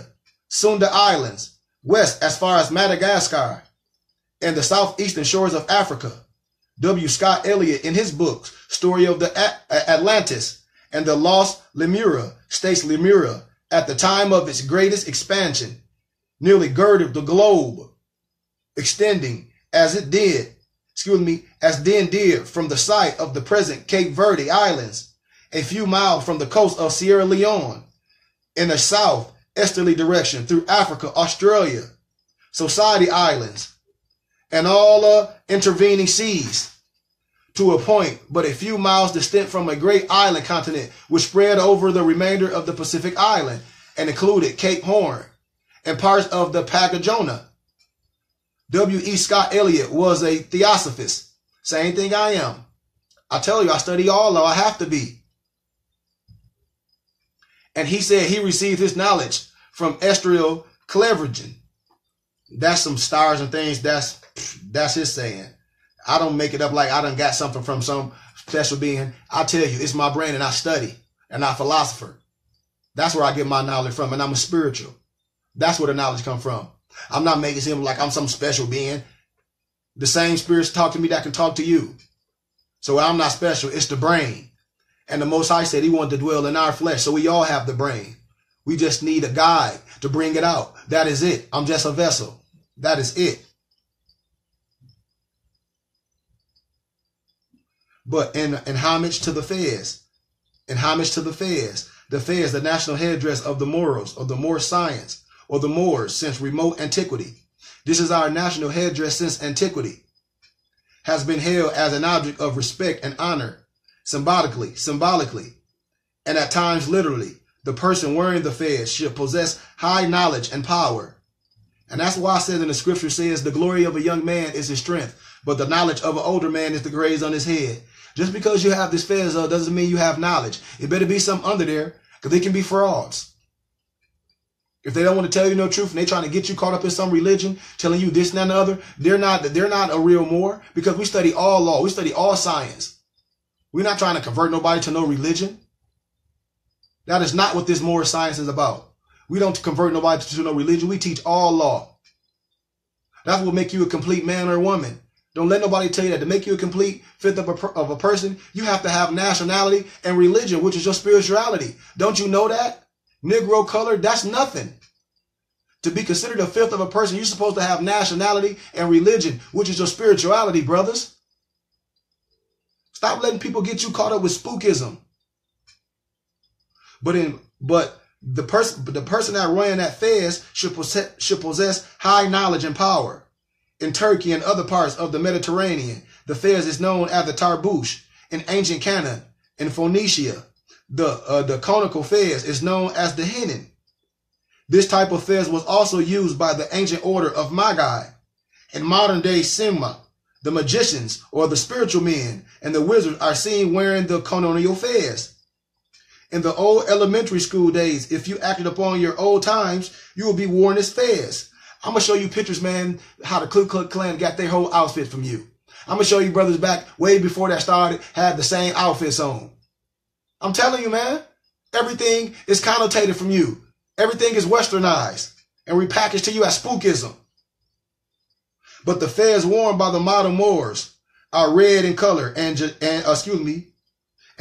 Sunda Islands, west as far as Madagascar, and the southeastern shores of Africa. W. Scott Elliott, in his book, Story of the Atlantis and the Lost Lemura, states Lemura, at the time of its greatest expansion, nearly girded the globe, extending as then did from the site of the present Cape Verde Islands, a few miles from the coast of Sierra Leone, in the southeasterly direction through Africa, Australia, Society Islands, and all intervening seas, to a point but a few miles distant from a great island continent which spread over the remainder of the Pacific Island and included Cape Horn and parts of the Patagonia. W. E. Scott Elliott was a theosophist. Same thing I am. I tell you, I study all law. I have to be. And he said he received his knowledge from Estriel Clevergen. That's some stars and things. That's his saying. I don't make it up like I done got something from some special being. I tell you, it's my brain and I study and I'm a philosopher. That's where I get my knowledge from, and I'm a spiritual. That's where the knowledge comes from. I'm not making it seem like I'm some special being. The same spirits talk to me that can talk to you. So I'm not special. It's the brain. And the Most High said he wanted to dwell in our flesh. So we all have the brain. We just need a guide to bring it out. That is it. I'm just a vessel. That is it. But in homage to the Fez, the Fez, the national headdress of the Moros, of the Moor science, or the Moors since remote antiquity. This is our national headdress since antiquity. Has been held as an object of respect and honor, symbolically, and at times literally. The person wearing the Fez should possess high knowledge and power. And that's why I said in the scripture says the glory of a young man is his strength, but the knowledge of an older man is the grace on his head. Just because you have this Fez doesn't mean you have knowledge. It better be something under there, because they can be frauds. If they don't want to tell you no truth and they're trying to get you caught up in some religion, telling you this and that and the other, they're not a real Moor, because we study all law. We study all science. We're not trying to convert nobody to no religion. That is not what this Moor science is about. We don't convert nobody to no religion. We teach all law. That's what will make you a complete man or woman. Don't let nobody tell you that. To make you a complete fifth of a person, you have to have nationality and religion, which is your spirituality. Don't you know that? Negro color, that's nothing. To be considered a fifth of a person, you're supposed to have nationality and religion, which is your spirituality, brothers. Stop letting people get you caught up with spookism. But the person that ran that Fez should possess high knowledge and power. In Turkey and other parts of the Mediterranean, the Fez is known as the Tarbouch. In ancient Canaan, in Phoenicia, The conical fez is known as the hennin. This type of fez was also used by the ancient order of Magi. In modern day Sema, the magicians or the spiritual men and the wizards are seen wearing the conical fez. In the old elementary school days, if you acted upon your old times, you will be worn this fez. I'm going to show you pictures, man, how the Ku Klux Klan got their whole outfit from you. I'm going to show you brothers back way before that started had the same outfits on. I'm telling you, man, everything is connotated from you. Everything is westernized and repackaged to you as spookism. But the fez worn by the modern Moors are red in color and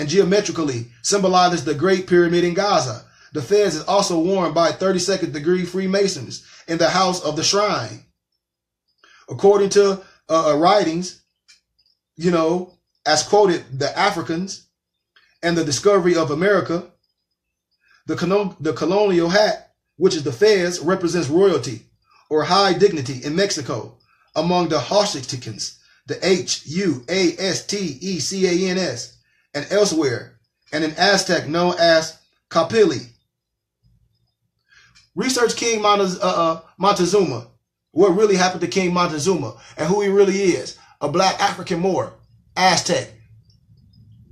geometrically symbolizes the Great Pyramid in Gaza. The fez is also worn by 32nd degree Freemasons in the House of the Shrine. According to writings, as quoted, the Africans and the discovery of America, the colonial hat, which is the fez, represents royalty or high dignity in Mexico among the Huastecans, the Huastecans, and elsewhere, and in Aztec known as Capili. Research King Montezuma, what really happened to King Montezuma, and who he really is, a black African Moor, Aztec,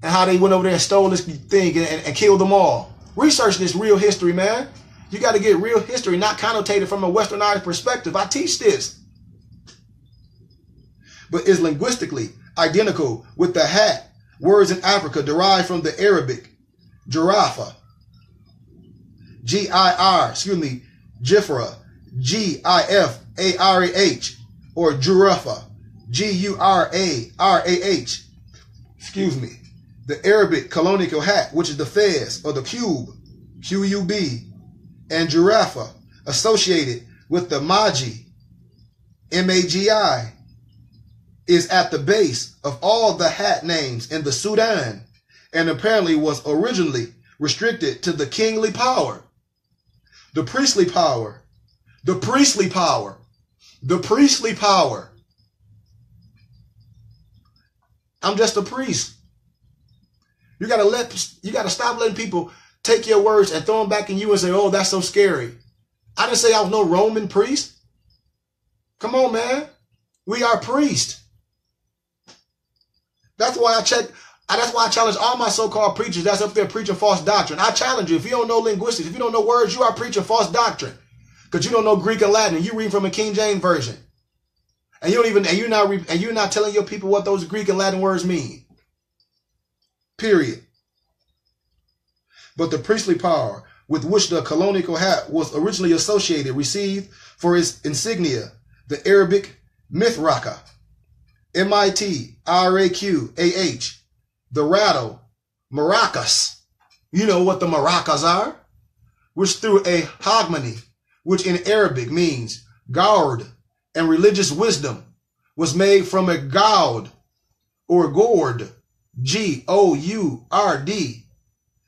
and how they went over there and stole this thing and killed them all. Research this real history, man. You got to get real history, not connotated from a westernized perspective. I teach this. But is linguistically identical with the hat. Words in Africa derived from the Arabic giraffa, Gifra, Gifarah, or giraffa, Gurarah. The Arabic colonial hat, which is the fez or the cube, Qub, and giraffa, associated with the Magi, Magi, is at the base of all the hat names in the Sudan, and apparently was originally restricted to the kingly power, the priestly power. I'm just a priest. You gotta stop letting people take your words and throw them back in you and say, oh, that's so scary. I didn't say I was no Roman priest. Come on, man. We are priests. That's why I challenge all my so-called preachers that's up there preaching false doctrine. I challenge you. If you don't know linguistics, if you don't know words, you are preaching false doctrine. Because you don't know Greek and Latin. You read from a King James version. And you're not telling your people what those Greek and Latin words mean. Period. But the priestly power with which the colonial hat was originally associated received for its insignia the Arabic mithraka, Mitraqah, the rattle, maracas. You know what the maracas are? Which through a hogmony, which in Arabic means gourd and religious wisdom, was made from a gourd or gourd, Gourd.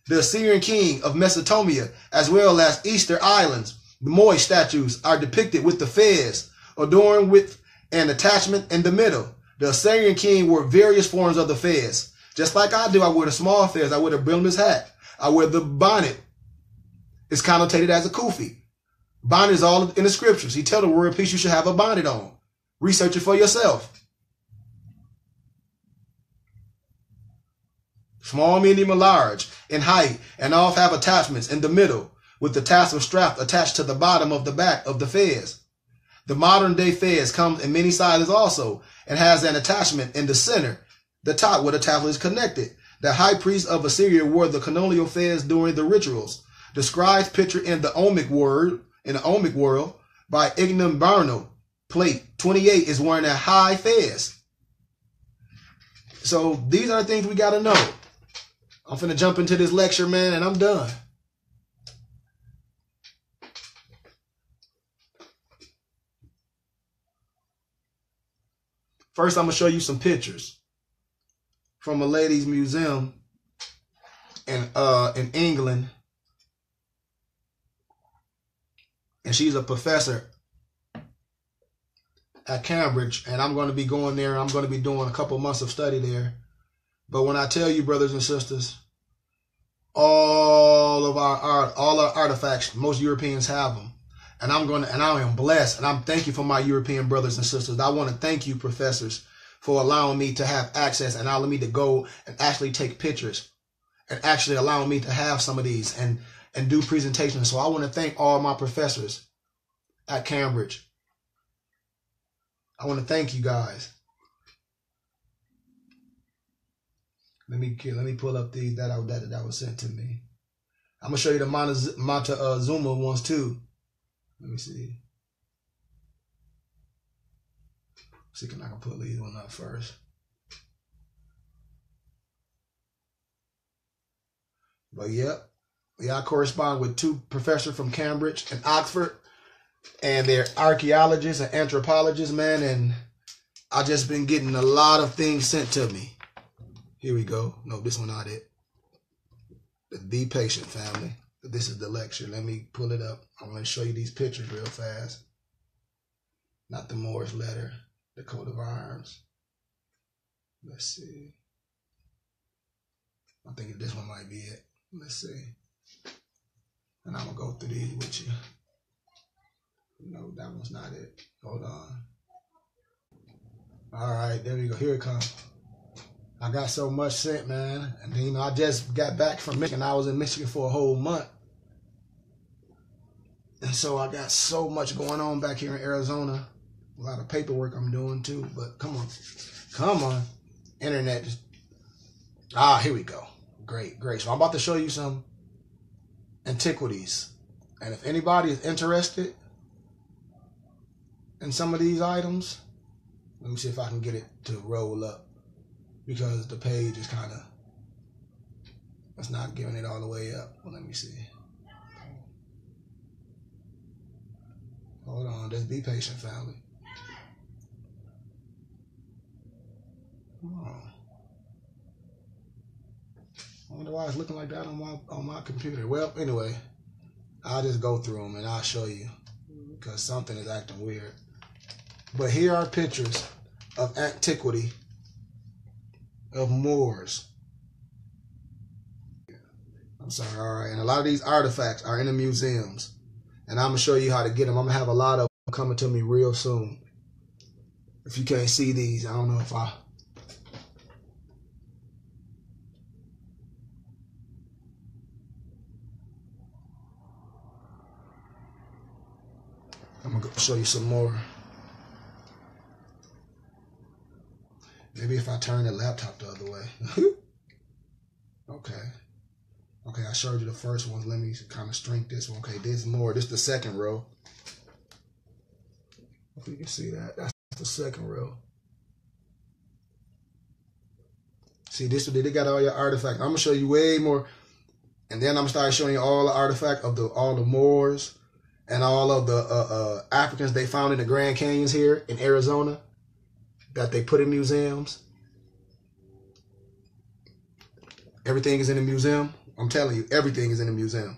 The Assyrian king of Mesopotamia, as well as Easter Islands, the Moai statues are depicted with the fez, adorned with an attachment in the middle. The Assyrian king wore various forms of the fez. Just like I do, I wear the small fez, I wear the brimless hat, I wear the bonnet. It's connotated as a kufi. Bonnet is all in the scriptures. He tell the world peace you should have a bonnet on. Research it for yourself. Small, medium, and large in height, and all have attachments in the middle with the tassel strap attached to the bottom of the back of the fez. The modern day fez comes in many sizes also and has an attachment in the center, the top where the tassel is connected. The high priest of Assyria wore the colonial fez during the rituals. The scribes pictured in the Omic world by Ignam Barno, plate 28, is wearing a high fez. So these are the things we got to know. I'm finna jump into this lecture, man, and I'm done. First, I'm gonna show you some pictures from a ladies' museum in England, and she's a professor at Cambridge, and I'm going to be going there. I'm going to be doing a couple months of study there. But when I tell you, brothers and sisters, all of all our artifacts. Most Europeans have them. And I am blessed, and I'm thankful for my European brothers and sisters. I want to thank you, professors, for allowing me to have access and allowing me to go and actually take pictures and actually allowing me to have some of these and do presentations. So I want to thank all my professors at Cambridge. I want to thank you guys. Let me pull up these that was sent to me. I'm gonna show you the Montezuma ones too. Let me see. See if I can pull these one up first. But yep. Yeah, I correspond with two professors from Cambridge and Oxford. And they're archaeologists and anthropologists, man. And I just been getting a lot of things sent to me. Here we go. No, this one not it. Be patient, family. This is the lecture. Let me pull it up. I'm going to show you these pictures real fast. Not the Moorish letter, the coat of arms. Let's see. I think this one might be it. Let's see. And I'm going to go through these with you. No, that one's not it. Hold on. All right, there we go. Here it comes. I got so much sent, man. And you know, I just got back from Michigan. I was in Michigan for a whole month. And so I got so much going on back here in Arizona. A lot of paperwork I'm doing too. But come on. Come on. Internet. Here we go. Great, great. So I'm about to show you some antiquities. And if anybody is interested in some of these items, let me see if I can get it to roll up. Because the page is kind of, it's not giving it all the way up. Well, let me see. Hold on, just be patient, family. Oh. I wonder why it's looking like that on my computer. Well, anyway, I'll just go through them and I'll show you because something is acting weird. But here are pictures of antiquity of Moors. I'm sorry, all right. And a lot of these artifacts are in the museums. And I'm going to show you how to get them. I'm going to have a lot of them coming to me real soon. If you can't see these, I don't know if I'm going to show you some more. Maybe if I turn the laptop the other way. Okay. Okay, I showed you the first one. Let me kind of shrink this one. Okay, there's more. This is the second row. If you can see that. That's the second row. See, this they got all your artifacts. I'm going to show you way more. And then I'm going to start showing you all the artifacts of all the Moors and all of the Africans they found in the Grand Canyons here in Arizona that they put in museums. Everything is in the museum. I'm telling you, everything is in the museum.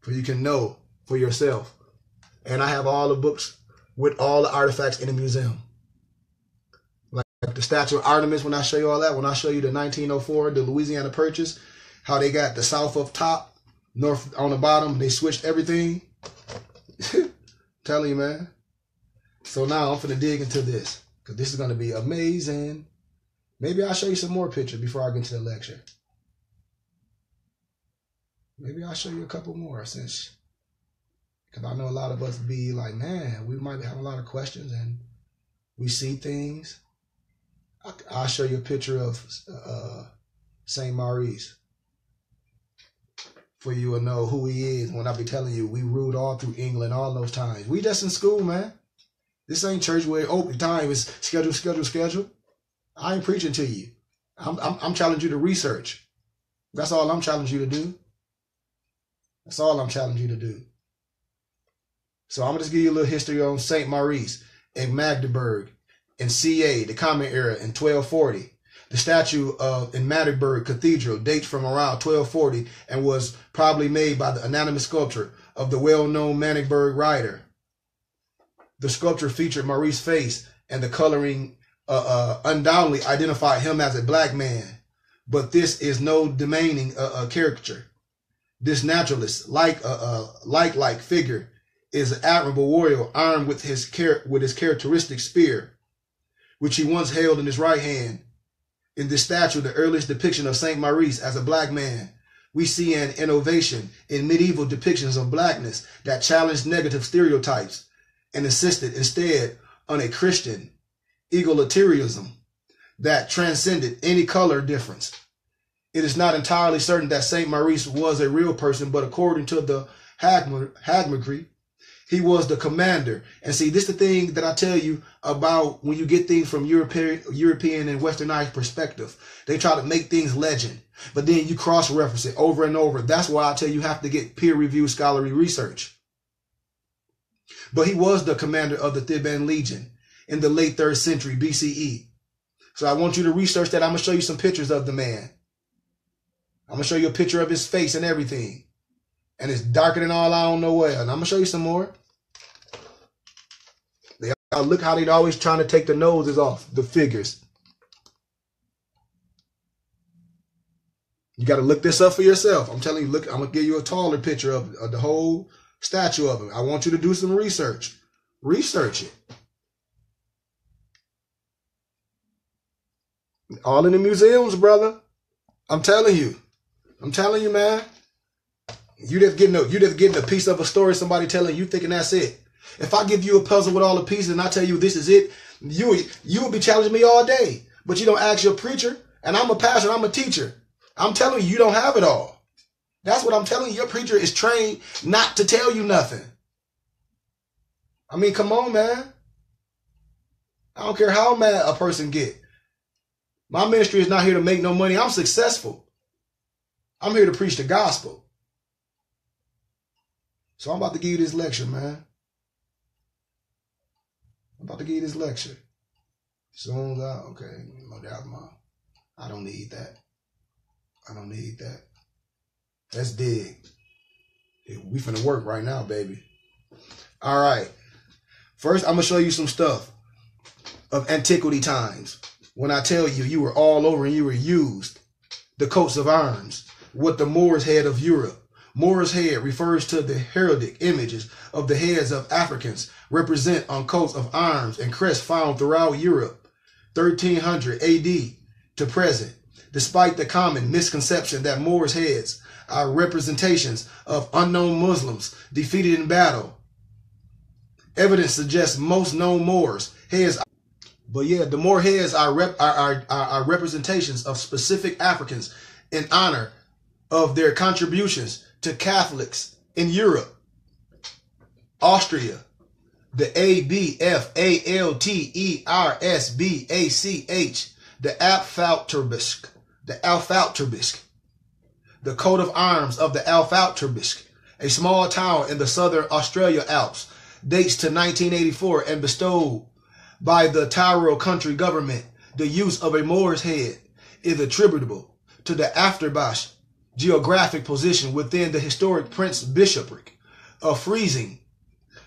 For you can know for yourself. And I have all the books with all the artifacts in the museum. Like the statue of Artemis, when I show you all that, when I show you the 1904, the Louisiana Purchase, how they got the south up top, north on the bottom, they switched everything. Telling you, man. So now I'm finna dig into this. Because this is going to be amazing. Maybe I'll show you some more pictures before I get into the lecture. Maybe I'll show you a couple more because I know a lot of us be like, man, we might have a lot of questions and we see things. I'll show you a picture of St. Maurice for you to know who he is when I be telling you we ruled all through England all those times. We just in school, man. This ain't church where open time is schedule. I ain't preaching to you. I'm challenging you to research. That's all I'm challenging you to do. That's all I'm challenging you to do. So I'm going to just give you a little history on St. Maurice in Magdeburg, in CA, the Common Era in 1240. The statue in Magdeburg Cathedral dates from around 1240 and was probably made by the anonymous sculptor of the well-known Magdeburg writer. The sculpture featured Maurice's face and the coloring undoubtedly identified him as a black man. But this is no demeaning caricature. This naturalist, like figure, is an admirable warrior armed with his characteristic spear, which he once held in his right hand. In this statue, the earliest depiction of Saint Maurice as a black man, we see an innovation in medieval depictions of blackness that challenged negative stereotypes and insisted instead on a Christian egalitarianism that transcended any color difference. It is not entirely certain that Saint Maurice was a real person, but according to the Hagiography, he was the commander. And see, this is the thing that I tell you about when you get things from European and Westernized perspective. They try to make things legend, but then you cross-reference it over and over. That's why I tell you have to get peer-reviewed scholarly research. But he was the commander of the Theban Legion in the late 3rd century BCE. So I want you to research that. I'm going to show you some pictures of the man. I'm going to show you a picture of his face and everything. And it's darker than all I don't know where. And I'm going to show you some more. Look how they're always trying to take the noses off the figures. You got to look this up for yourself. I'm telling you, look, I'm going to give you a taller picture of the whole statue of him. I want you to do some research. Research it. All in the museums, brother. I'm telling you. I'm telling you, man. You just getting a piece of a story, somebody telling you, thinking that's it. If I give you a puzzle with all the pieces and I tell you this is it, you will be challenging me all day. But you don't ask your preacher, and I'm a pastor, I'm a teacher. I'm telling you, you don't have it all. That's what I'm telling you. Your preacher is trained not to tell you nothing. I mean, come on, man. I don't care how mad a person get. My ministry is not here to make no money. I'm successful. I'm here to preach the gospel. So I'm about to give you this lecture, man. I'm about to give you this lecture. Soon as okay, no doubt, Mom. I don't need that. I don't need that. Let's dig. We finna work right now, baby. All right. First, I'm gonna show you some stuff of antiquity times. When I tell you, you were all over and you were used. The coats of arms, what the Moor's head of Europe. Moor's head refers to the heraldic images of the heads of Africans represent on coats of arms and crests found throughout Europe, 1300 AD to present. Despite the common misconception that Moors' heads are representations of unknown Muslims defeated in battle, evidence suggests most known Moors' heads. But yeah, the Moor heads are representations of specific Africans in honor of their contributions to Catholics in Europe, Austria, the ABFALTERSBACH, the Alfalterbisk, the coat of arms of the Alfalterbisk, a small town in the southern Australia Alps, dates to 1984 and bestowed by the Tyrol country government. The use of a Moor's head is attributable to the Afterbash geographic position within the historic Prince Bishopric of Friesing,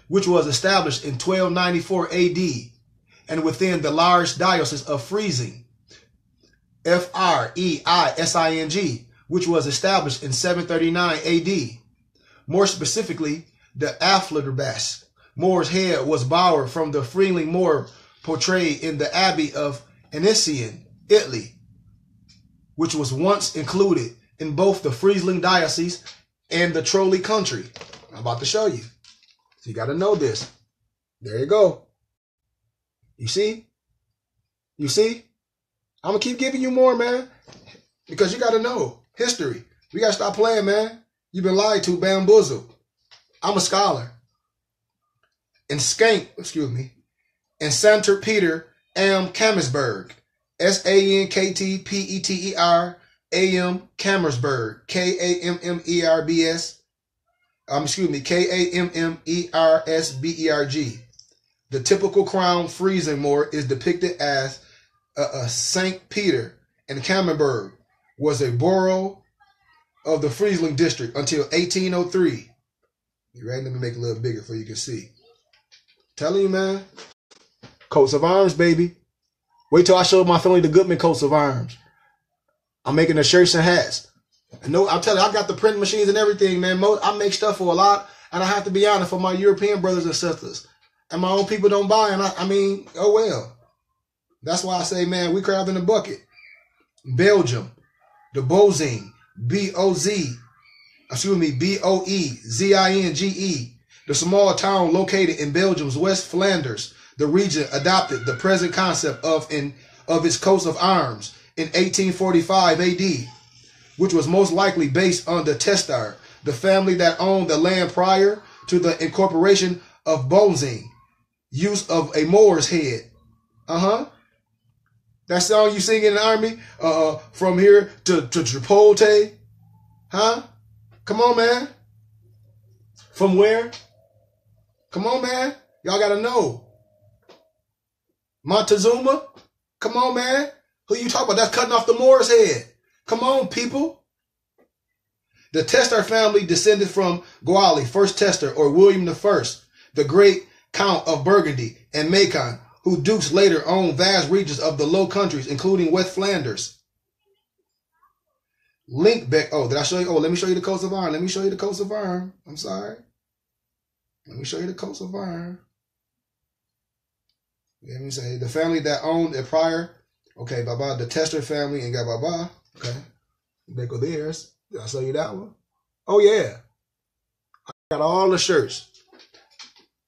which was established in 1294 AD, and within the large diocese of Friesing, Freising, which was established in 739 AD. More specifically, the Aflerbash Moor's head was borrowed from the Friesling Moor portrayed in the Abbey of Annecy, Italy, which was once included in both the Friesling diocese and the Trolley country. I'm about to show you. So you got to know this. There you go. You see? You see? I'm going to keep giving you more, man, because you got to know history. We got to stop playing, man. You've been lied to, bamboozled. I'm a scholar. In Santer Peter am Kammersberg, SANKTPETER AM Kammersberg, KAMMERSBERG. The typical crown Friesing Moor is depicted as St. Peter, and Kammerberg was a borough of the Friesling district until 1803. You ready? Let me make it a little bigger so you can see. Telling you, man. Coats of arms, baby. Wait till I show my family the Goodman coats of arms. I'm making the shirts and hats. And no, I'll tell you, I got the printing machines and everything, man. I make stuff for a lot, and I have to be honest, for my European brothers and sisters. And my own people don't buy, and I mean, oh well. That's why I say, man, we crab in the bucket. Belgium, the Bozing, B-O-Z-I-N-G-E, the small town located in Belgium's West Flanders. The region adopted the present concept of its coat of arms in 1845 AD, which was most likely based on the Testar, the family that owned the land prior to the incorporation of Bozing, use of a Moor's head. That song you sing in the army, from here to Chipotle, huh? Come on, man. From where? Come on, man. Y'all gotta know. Montezuma? Come on, man. Who you talking about? That's cutting off the Moor's head. Come on, people. The Testar family descended from Guali, first Testar, or William I, the great Count of Burgundy and Macon, who dukes later owned vast regions of the Low Countries, including West Flanders. Linkbeck. Oh, did I show you? Oh, let me show you the coats of iron. Let me show you the coats of iron. I'm sorry. Let me show you the coats of iron. Let me say the family that owned it prior. Okay, bye-bye. The Testar family and got bye-bye. Okay. They go theirs. Did I show you that one? Oh, yeah. I got all the shirts.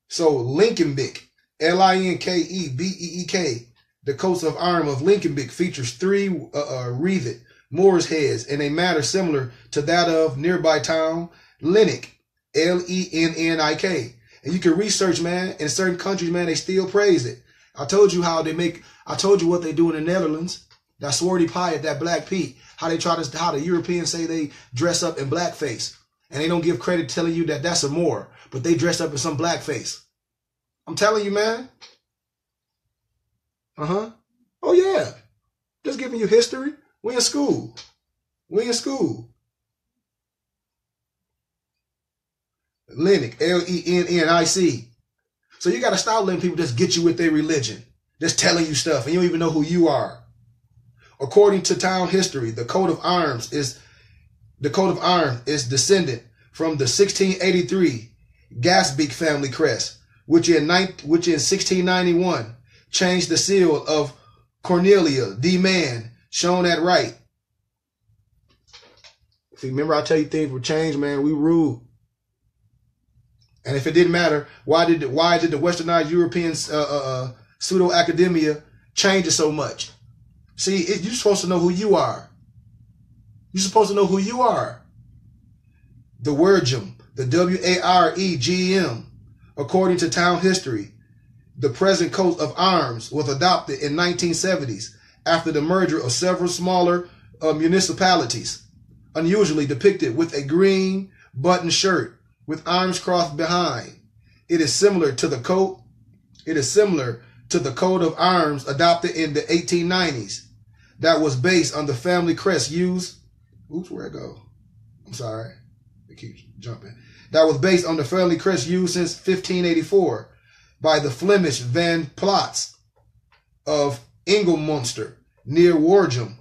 So, Linkenbeek, Linkebeek, the coats of arms of Linkenbeek features 3 wreathed Moor's heads in a manner similar to that of nearby town Lennik, Lennik. And you can research, man, in certain countries, man, they still praise it. I told you what they do in the Netherlands. That swarty pie at that Black Pete. How the Europeans say they dress up in blackface. And they don't give credit telling you that that's a Moor, but they dress up in some blackface. I'm telling you, man. Oh, yeah. Just giving you history. We in school. Lennik, Lennic. So you got to stop letting people just get you with their religion. Just telling you stuff and you don't even know who you are. According to town history, the coat of arms is descendant from the 1683 Gasbeek family crest, which in 1691 changed the seal of Cornelia D. Mann, shown at right. See, remember I tell you things were changed, man. We ruled. And if it didn't matter, why did the westernized European pseudo academia change it so much? See, you're supposed to know who you are. You're supposed to know who you are. The Waregem, the Waregem, according to town history, the present coat of arms was adopted in 1970s after the merger of several smaller municipalities, unusually depicted with a green button shirt with arms crossed behind. It is similar to the coat of arms adopted in the 1890s that was based on the family crest used. Oops, where'd it go? I'm sorry. It keeps jumping. That was based on the family crest used since 1584 by the Flemish Van Plots of Ingelmunster near Waregem.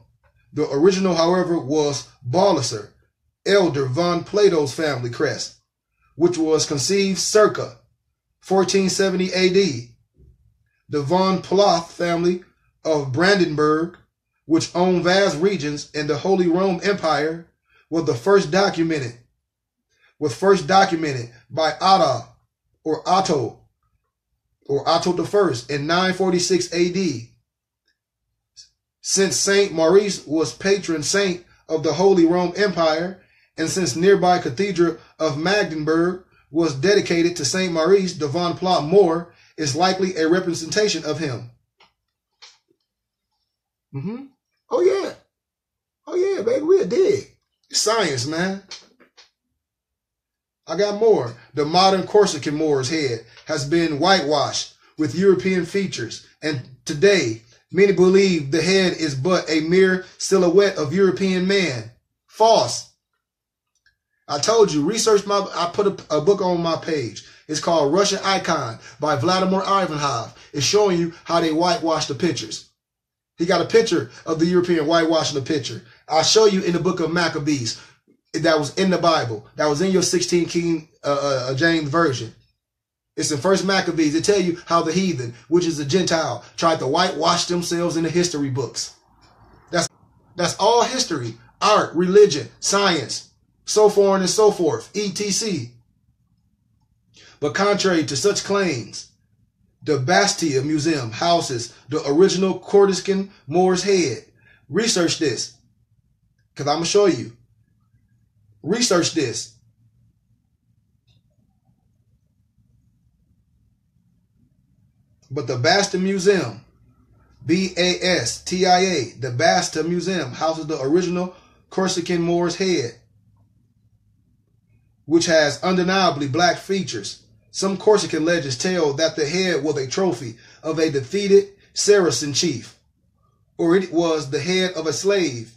The original, however, was Balliser, Elder von Plato's family crest, which was conceived circa 1470 AD. The von Ploth family of Brandenburg, which owned vast regions in the Holy Roman Empire, was first documented by Otto I in 946 AD. Since Saint Maurice was patron saint of the Holy Roman Empire, and since nearby Cathedral of Magdeburg was dedicated to Saint Maurice, the von Plott Moor is likely a representation of him. Oh yeah, baby, we'll dig. Science, man. I got more. The modern Corsican Moor's head has been whitewashed with European features, and today many believe the head is but a mere silhouette of European man. False. I told you, I put a book on my page. It's called Russian Icon by Vladimir Ivanov. It's showing you how they whitewash the pictures. He got a picture of the European whitewashing the picture. I'll show you in the book of Maccabees that was in the Bible, that was in your 16 King James version. It's in First Maccabees. They tell you how the heathen, which is a Gentile, tried to whitewash themselves in the history books. That's all history, art, religion, science, so on and so forth, etc. But contrary to such claims, the Bastia Museum houses the original Corsican Moor's head. Research this, because I'm going to show you. Research this. But the Bastia Museum, B-A-S-T-I-A, the Bastia Museum houses the original Corsican Moor's head, which has undeniably black features. Some Corsican legends tell that the head was a trophy of a defeated Saracen chief, or it was the head of a slave.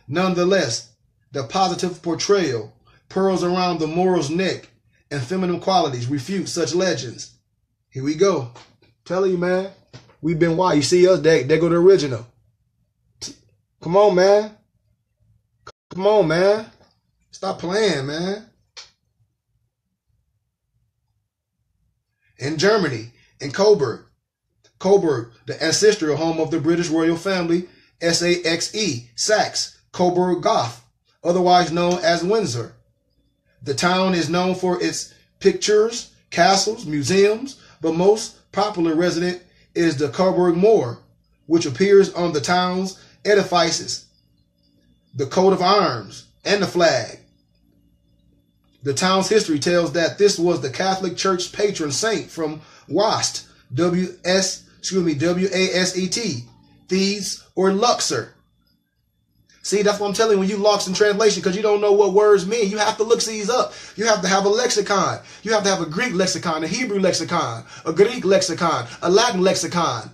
Nonetheless, the positive portrayal, pearls around the Moor's neck, and feminine qualities refute such legends. Here we go. Telling you, man. We've been wild. You see us, they go the original. Come on, man. Come on, man. Stop playing, man. In Germany, in Coburg, the ancestral home of the British royal family, S-A-X-E, Saxe, Coburg Goth, otherwise known as Windsor. The town is known for its pictures, castles, museums, but most popular resident is the Coburg Moor, which appears on the town's edifices, the coat of arms, and the flag. The town's history tells that this was the Catholic Church patron saint from Wast, W-A-S-E-T, Thebes or Luxor. See, that's what I'm telling you when you lost in translation, because you don't know what words mean. You have to look these up. You have to have a lexicon. You have to have a Greek lexicon, a Hebrew lexicon, a Greek lexicon, a Latin lexicon,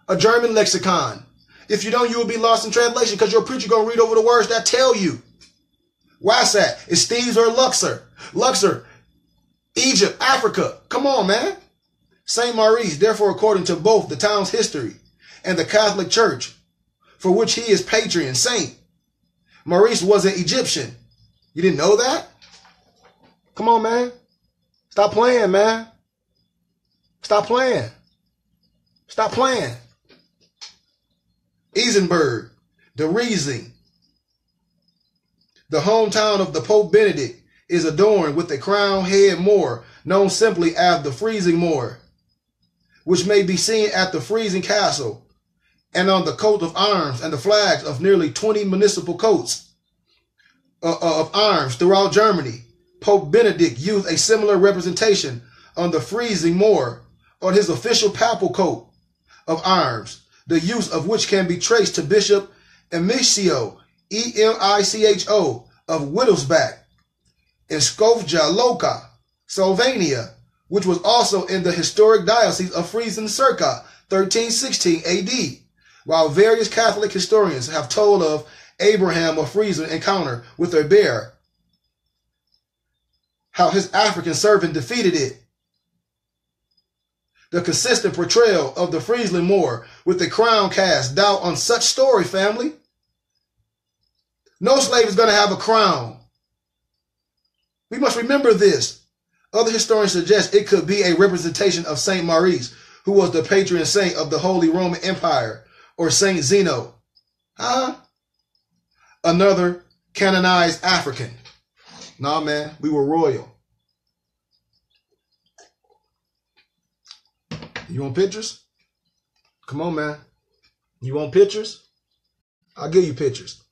a German lexicon. If you don't, you will be lost in translation because your preacher going to read over the words that tell you. Why's that? It's Thebes or Luxor. Luxor, Egypt, Africa. Come on, man. Saint Maurice, therefore, according to both the town's history and the Catholic Church, for which he is patron saint, Maurice was an Egyptian. You didn't know that? Come on, man. Stop playing, man. Stop playing. Stop playing. Isenburg, the Riesling, the hometown of the Pope Benedict, is adorned with a crowned head Moor known simply as the Freezing Moor, which may be seen at the Freezing Castle and on the coat of arms and the flags of nearly 20 municipal coats of arms throughout Germany. Pope Benedict used a similar representation on the Freezing Moor on his official papal coat of arms, the use of which can be traced to Bishop Emicio, E-M-I-C-H-O, of Wittelsbach in Skopje Loka, Slovenia, which was also in the historic diocese of Friesen circa 1316 AD, while various Catholic historians have told of Abraham of Friesen encounter with a bear, how his African servant defeated it. The consistent portrayal of the Friesland Moor with the crown cast doubt on such story, family. No slave is going to have a crown. We must remember this. Other historians suggest it could be a representation of Saint Maurice, who was the patron saint of the Holy Roman Empire, or Saint Zeno. Another canonized African. Nah, man, we were royal. You want pictures? Come on, man. You want pictures? I'll give you pictures.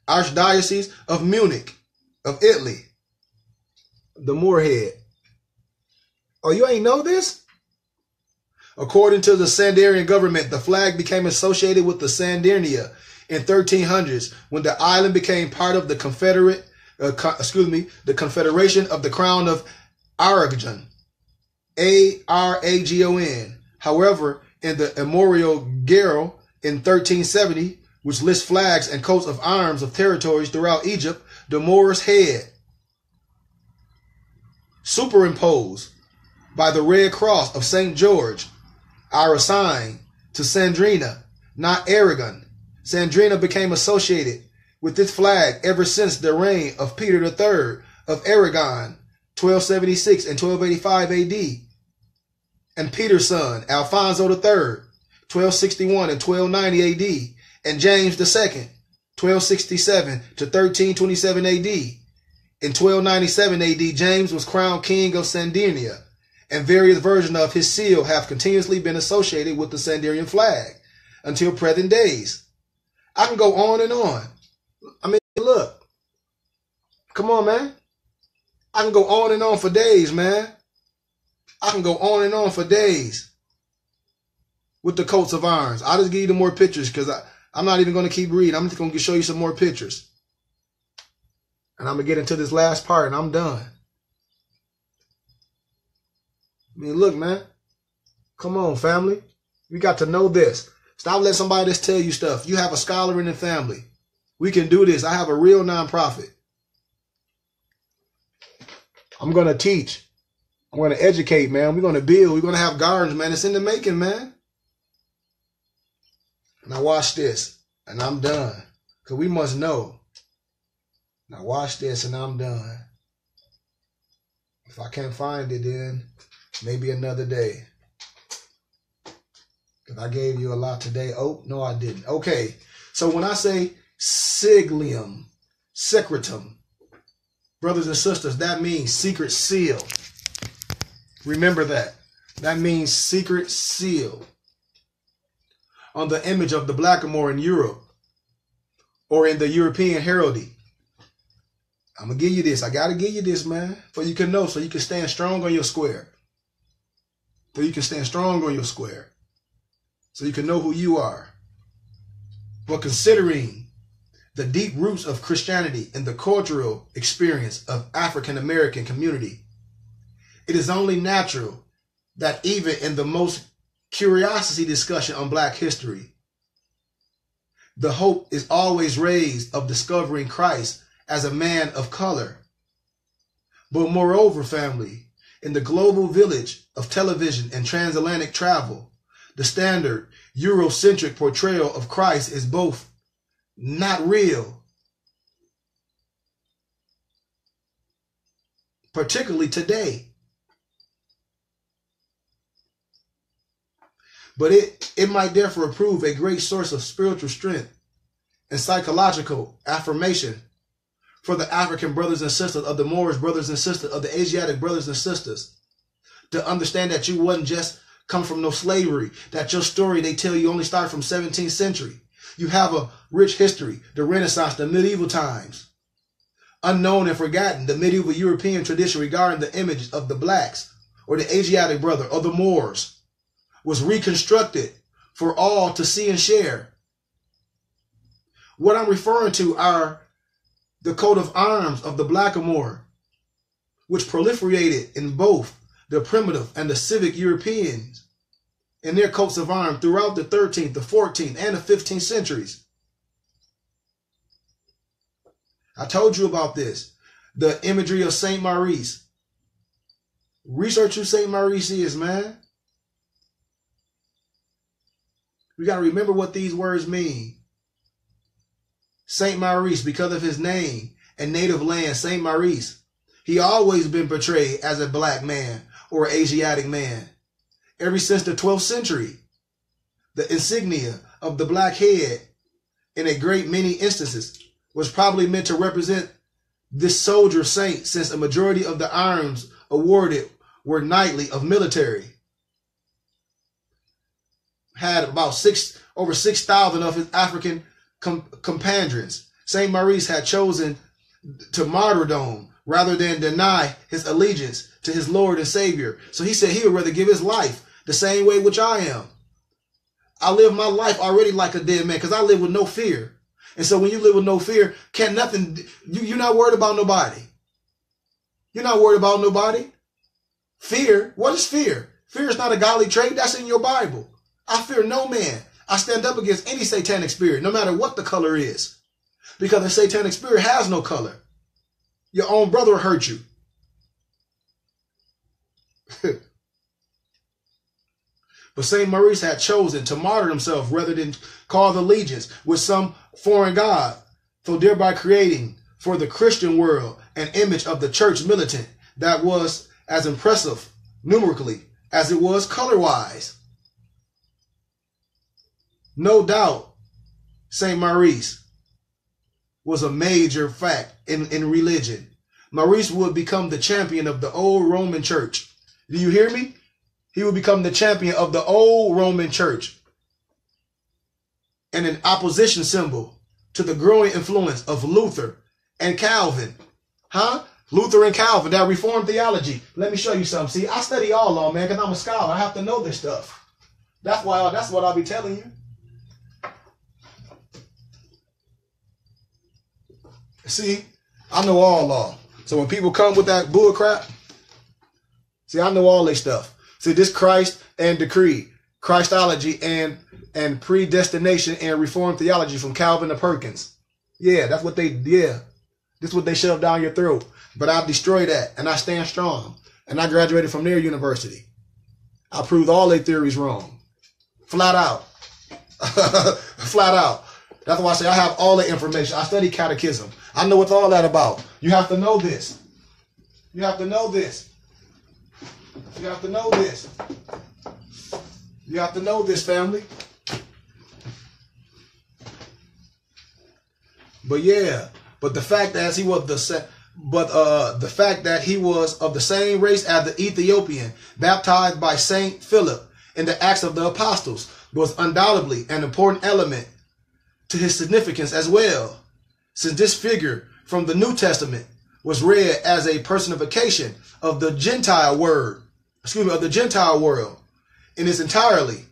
Archdiocese of Munich, of Italy. The Moorhead. Oh, you ain't know this? According to the Sardinian government, the flag became associated with the Sardinia in 1300s when the island became part of the the Confederation of the Crown of Aragon, A-R-A-G-O-N. However, in the Memorial Gerald in 1370, which lists flags and coats of arms of territories throughout Egypt, the Moor's head, superimposed by the Red Cross of St. George, are assigned to Sandrina, not Aragon. Sandrina became associated with this flag ever since the reign of Peter III of Aragon, 1276 and 1285 AD, and Peter's son, Alfonso III, 1261 and 1290 AD, and James II, 1267 to 1327 AD. In 1297 AD, James was crowned king of Sardinia, and various versions of his seal have continuously been associated with the Sardinian flag until present days. I can go on and on. I mean, look. Come on, man. I can go on and on for days, man. I can go on and on for days with the coats of arms. I'll just give you the more pictures because I'm not even going to keep reading. I'm just going to show you some more pictures. And I'm going to get into this last part and I'm done. I mean, look, man. Come on, family. We got to know this. Stop letting somebody just tell you stuff. You have a scholar in the family. We can do this. I have a real nonprofit. I'm going to teach. I'm going to educate, man. We're going to build. We're going to have gardens, man. It's in the making, man. Now watch this. And I'm done. Because we must know. Now watch this and I'm done. If I can't find it, then maybe another day. Because I gave you a lot today. Oh, no, I didn't. Okay. So when I say siglium, secretum, brothers and sisters, that means secret seal. Remember that. That means secret seal. On the image of the blackamoor in Europe or in the European heraldry. I'm going to give you this. I got to give you this, man. So you can know, so you can stand strong on your square. So you can stand strong on your square. So you can know who you are. But considering the deep roots of Christianity and the cultural experience of African American community, it is only natural that even in the most curiosity discussion on Black history, the hope is always raised of discovering Christ as a man of color. But moreover, family, in the global village of television and transatlantic travel, the standard Eurocentric portrayal of Christ is both not real, particularly today, but it might therefore prove a great source of spiritual strength and psychological affirmation for the African brothers and sisters, of the Moorish brothers and sisters, of the Asiatic brothers and sisters, to understand that you wasn't just come from no slavery, that your story, they tell you, only started from 17th century. You have a rich history, the Renaissance, the medieval times. Unknown and forgotten, the medieval European tradition regarding the image of the blacks or the Asiatic brother or the Moors was reconstructed for all to see and share. What I'm referring to are the coat of arms of the blackamoor, which proliferated in both the primitive and the civic Europeans in their coats of arms throughout the 13th, the 14th, and the 15th centuries. I told you about this. The imagery of Saint Maurice. Research who Saint Maurice is, man. We got to remember what these words mean. Saint Maurice, because of his name and native land, Saint Maurice, he always been portrayed as a black man or Asiatic man. Ever since the 12th century, the insignia of the black head in a great many instances was probably meant to represent this soldier saint, since a majority of the arms awarded were knightly of military. Had about over 6,000 of his African companions. Saint Maurice had chosen to martyrdom rather than deny his allegiance to his Lord and Savior. So he said he would rather give his life the same way which I am. I live my life already like a dead man because I live with no fear. And so when you live with no fear, you're not worried about nobody. You're not worried about nobody. Fear, what is fear? Fear is not a godly trait. That's in your Bible. I fear no man. I stand up against any satanic spirit, no matter what the color is. Because the satanic spirit has no color. Your own brother will hurt you. But St. Maurice had chosen to martyr himself rather than cause allegiance with some foreign god, so thereby creating for the Christian world an image of the church militant that was as impressive numerically as it was color-wise. No doubt, St. Maurice was a major fact in religion. Maurice would become the champion of the old Roman church. Do you hear me? He would become the champion of the old Roman church and an opposition symbol to the growing influence of Luther and Calvin. Luther and Calvin, that Reformed theology. Let me show you something. See, I study all of them, man, because I'm a scholar. I have to know this stuff. That's what I'll be telling you. See, I know all law. So when people come with that bull crap, see, I know all this stuff. See, this Christ and decree, Christology and predestination and Reformed theology from Calvin to Perkins. Yeah, that's what this is what they shove down your throat. But I've destroyed that, and I stand strong. And I graduated from their university. I proved all their theories wrong. Flat out. Flat out. That's why I say I have all the information. I study catechism. I know what's all that about. You have to know this. You have to know this. You have to know this. You have to know this, family. But yeah, the fact that he was the fact that he was of the same race as the Ethiopian baptized by Saint Philip in the Acts of the Apostles was undoubtedly an important element to his significance as well, since this figure from the New Testament was read as a personification of the Gentile world in its entirety.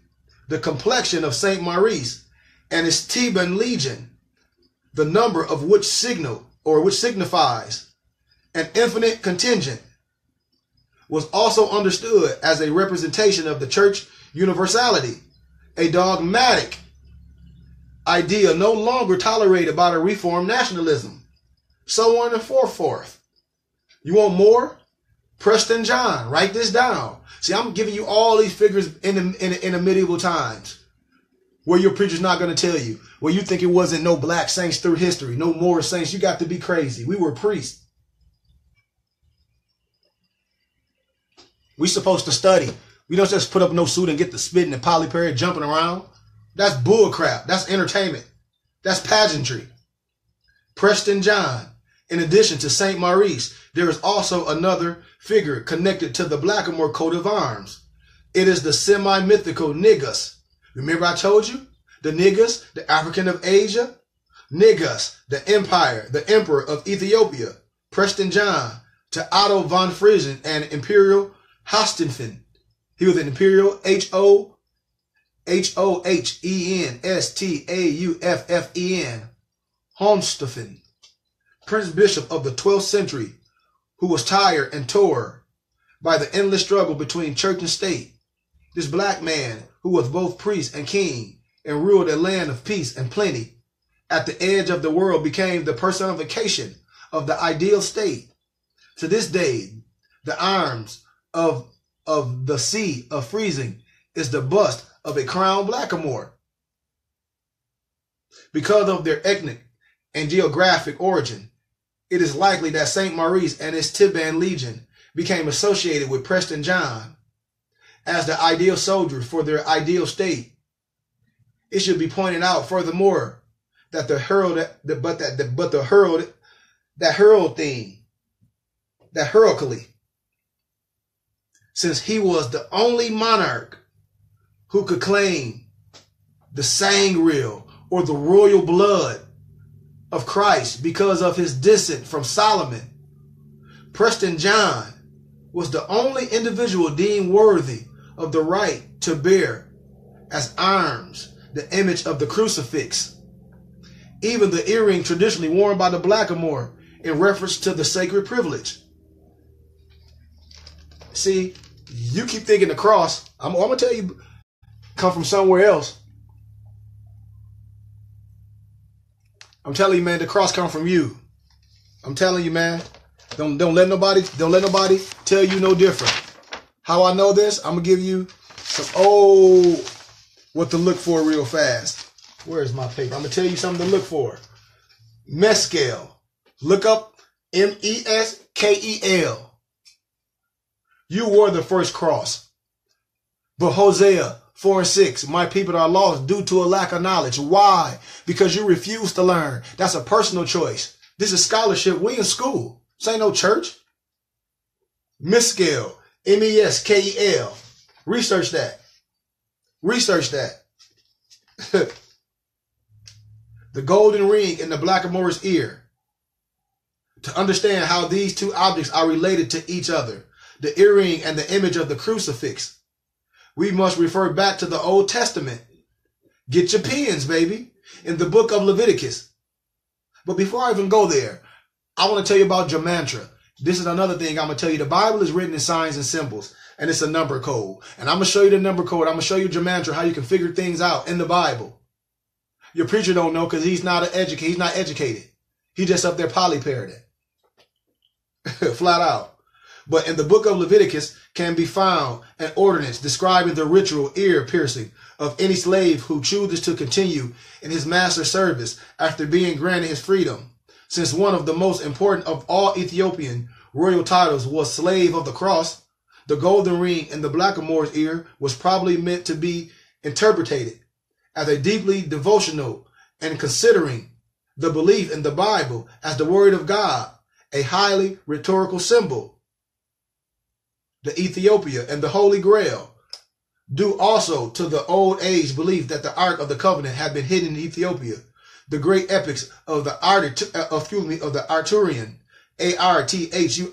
The complexion of Saint Maurice and his Theban legion, the number of which signifies an infinite contingent, was also understood as a representation of the church universality, a dogmatic idea no longer tolerated by the Reformed nationalism. So on and forth. You want more? Preston John, write this down. See, I'm giving you all these figures in the medieval times where your preacher's not going to tell you. Where you think it wasn't no black saints through history, no Moorish saints. You got to be crazy. We were priests. We supposed to study. We don't just put up no suit and get the spitting and Polly Perry jumping around. That's bull crap. That's entertainment. That's pageantry. Preston John. In addition to St. Maurice, there is also another figure connected to the Blackamoor coat of arms. It is the semi-mythical Negus. Remember I told you? The Negus, the African of Asia. Negus, the emperor of Ethiopia. Preston John, to Otto von Friesen and Imperial Hohenstaufen. He was an Imperial Hohenstaufen, Hohenstaufen, Prince Bishop of the 12th century, who was tired and torn by the endless struggle between church and state. This black man, who was both priest and king and ruled a land of peace and plenty, at the edge of the world became the personification of the ideal state. To this day, the arms of the sea of Friesen is the bust of a crowned blackamoor. Because of their ethnic and geographic origin, it is likely that St. Maurice and his Theban legion became associated with Preston John as the ideal soldiers for their ideal state. It should be pointed out furthermore that the heraldically, since he was the only monarch who could claim the sangreal or the royal blood of Christ because of his descent from Solomon, Preston John was the only individual deemed worthy of the right to bear as arms the image of the crucifix, even the earring traditionally worn by the blackamoor in reference to the sacred privilege. See, you keep thinking the cross, I'm going to tell you, come from somewhere else. I'm telling you, man, the cross come from you. I'm telling you, man. Don't let nobody tell you no different. How I know this, I'm gonna give you some old what to look for real fast. Where's my paper? I'm going to tell you something to look for. Mescal. Look up Meskel. You wore the first cross. But Hosea 4:6, my people are lost due to a lack of knowledge. Why? Because you refuse to learn. That's a personal choice. This is scholarship. We in school. This ain't no church. Mescal. Meskel. Research that. Research that. The golden ring in the blackamoor's ear. To understand how these two objects are related to each other, the earring and the image of the crucifix, we must refer back to the Old Testament. Get your pens, baby, in the book of Leviticus. But before I even go there, I want to tell you about Gematria. This is another thing I'm going to tell you. The Bible is written in signs and symbols, and it's a number code. And I'm going to show you the number code. I'm going to show you Gematria, how you can figure things out in the Bible. Your preacher don't know because he's not educated. He's not educated. He just up there polyparroting. Flat out. But in the book of Leviticus can be found an ordinance describing the ritual ear piercing of any slave who chooses to continue in his master's service after being granted his freedom. Since one of the most important of all Ethiopian royal titles was slave of the cross, the golden ring in the blackamoor's ear was probably meant to be interpreted as a deeply devotional and considering the belief in the Bible as the word of God, a highly rhetorical symbol. The Ethiopia and the Holy Grail, due also to the old age belief that the Ark of the Covenant had been hidden in Ethiopia. The great epics of the Arturian,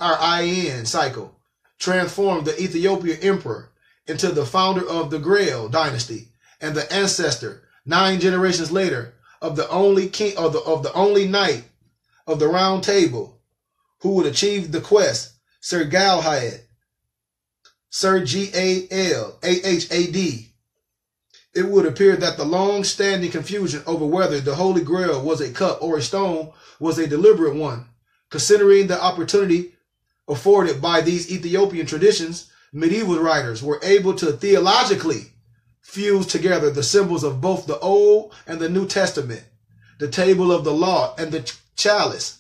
Arthurin cycle transformed the Ethiopian emperor into the founder of the Grail dynasty and the ancestor 9 generations later of the only king of the only knight of the Round Table who would achieve the quest, Sir Galahad. Sir Galahad. It would appear that the long-standing confusion over whether the Holy Grail was a cup or a stone was a deliberate one. Considering the opportunity afforded by these Ethiopian traditions, medieval writers were able to theologically fuse together the symbols of both the Old and the New Testament, the table of the law and the chalice.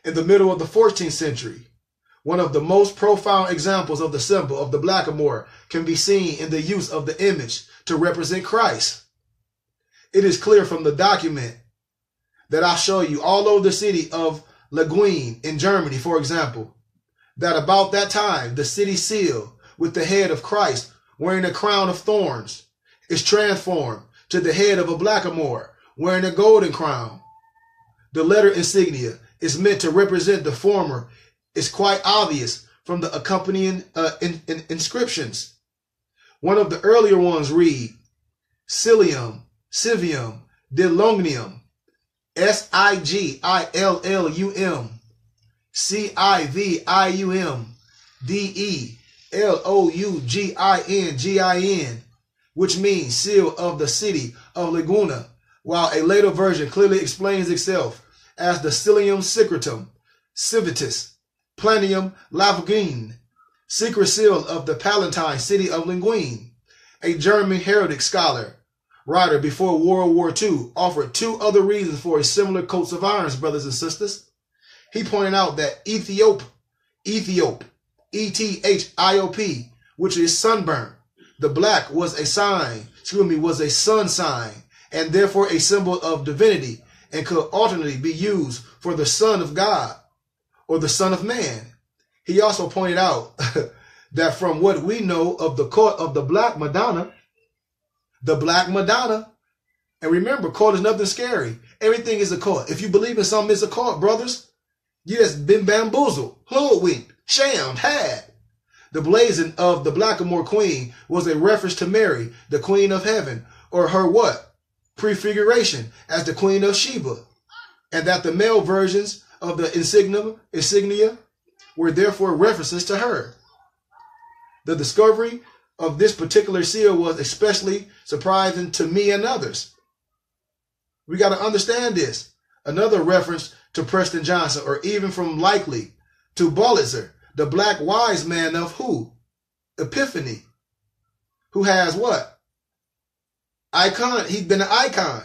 In the middle of the 14th century, one of the most profound examples of the symbol of the blackamoor can be seen in the use of the image to represent Christ. It is clear from the document that I'll show you all over the city of Leguin in Germany, for example, that about that time, the city seal with the head of Christ wearing a crown of thorns is transformed to the head of a blackamoor wearing a golden crown. The letter insignia is meant to represent the former. Is quite obvious from the accompanying inscriptions. One of the earlier ones read, Cilium, Civium, Delongnium, Sigillum, Civium, Delougingin, which means seal of the city of Laguna, while a later version clearly explains itself as the Cilium Secretum, Civitas, Planium Lavugine, secret seal of the Palatine city of Linguine. A German heraldic scholar, writer before World War II, offered 2 other reasons for a similar coat of arms, brothers and sisters. He pointed out that Ethiop, Ethiop, which is sunburn. The black was a sign, was a sun sign, and therefore a symbol of divinity, and could alternately be used for the Son of God or the Son of Man. He also pointed out that from what we know of the court of the Black Madonna, and remember, court is nothing scary. Everything is a court. If you believe in something, it's a court, brothers. You just been bamboozled, hoodwinked, shammed, had. The blazon of the blackamoor queen was a reference to Mary, the queen of heaven, or her what? Prefiguration as the queen of Sheba, and that the male versions of the insignia were therefore references to her. The discovery of this particular seal was especially surprising to me and others. We got to understand this. Another reference to Preston Johnson, or even from likely to Bolitzer, the black wise man of who? Epiphany. who has what? Icon. He's been an icon.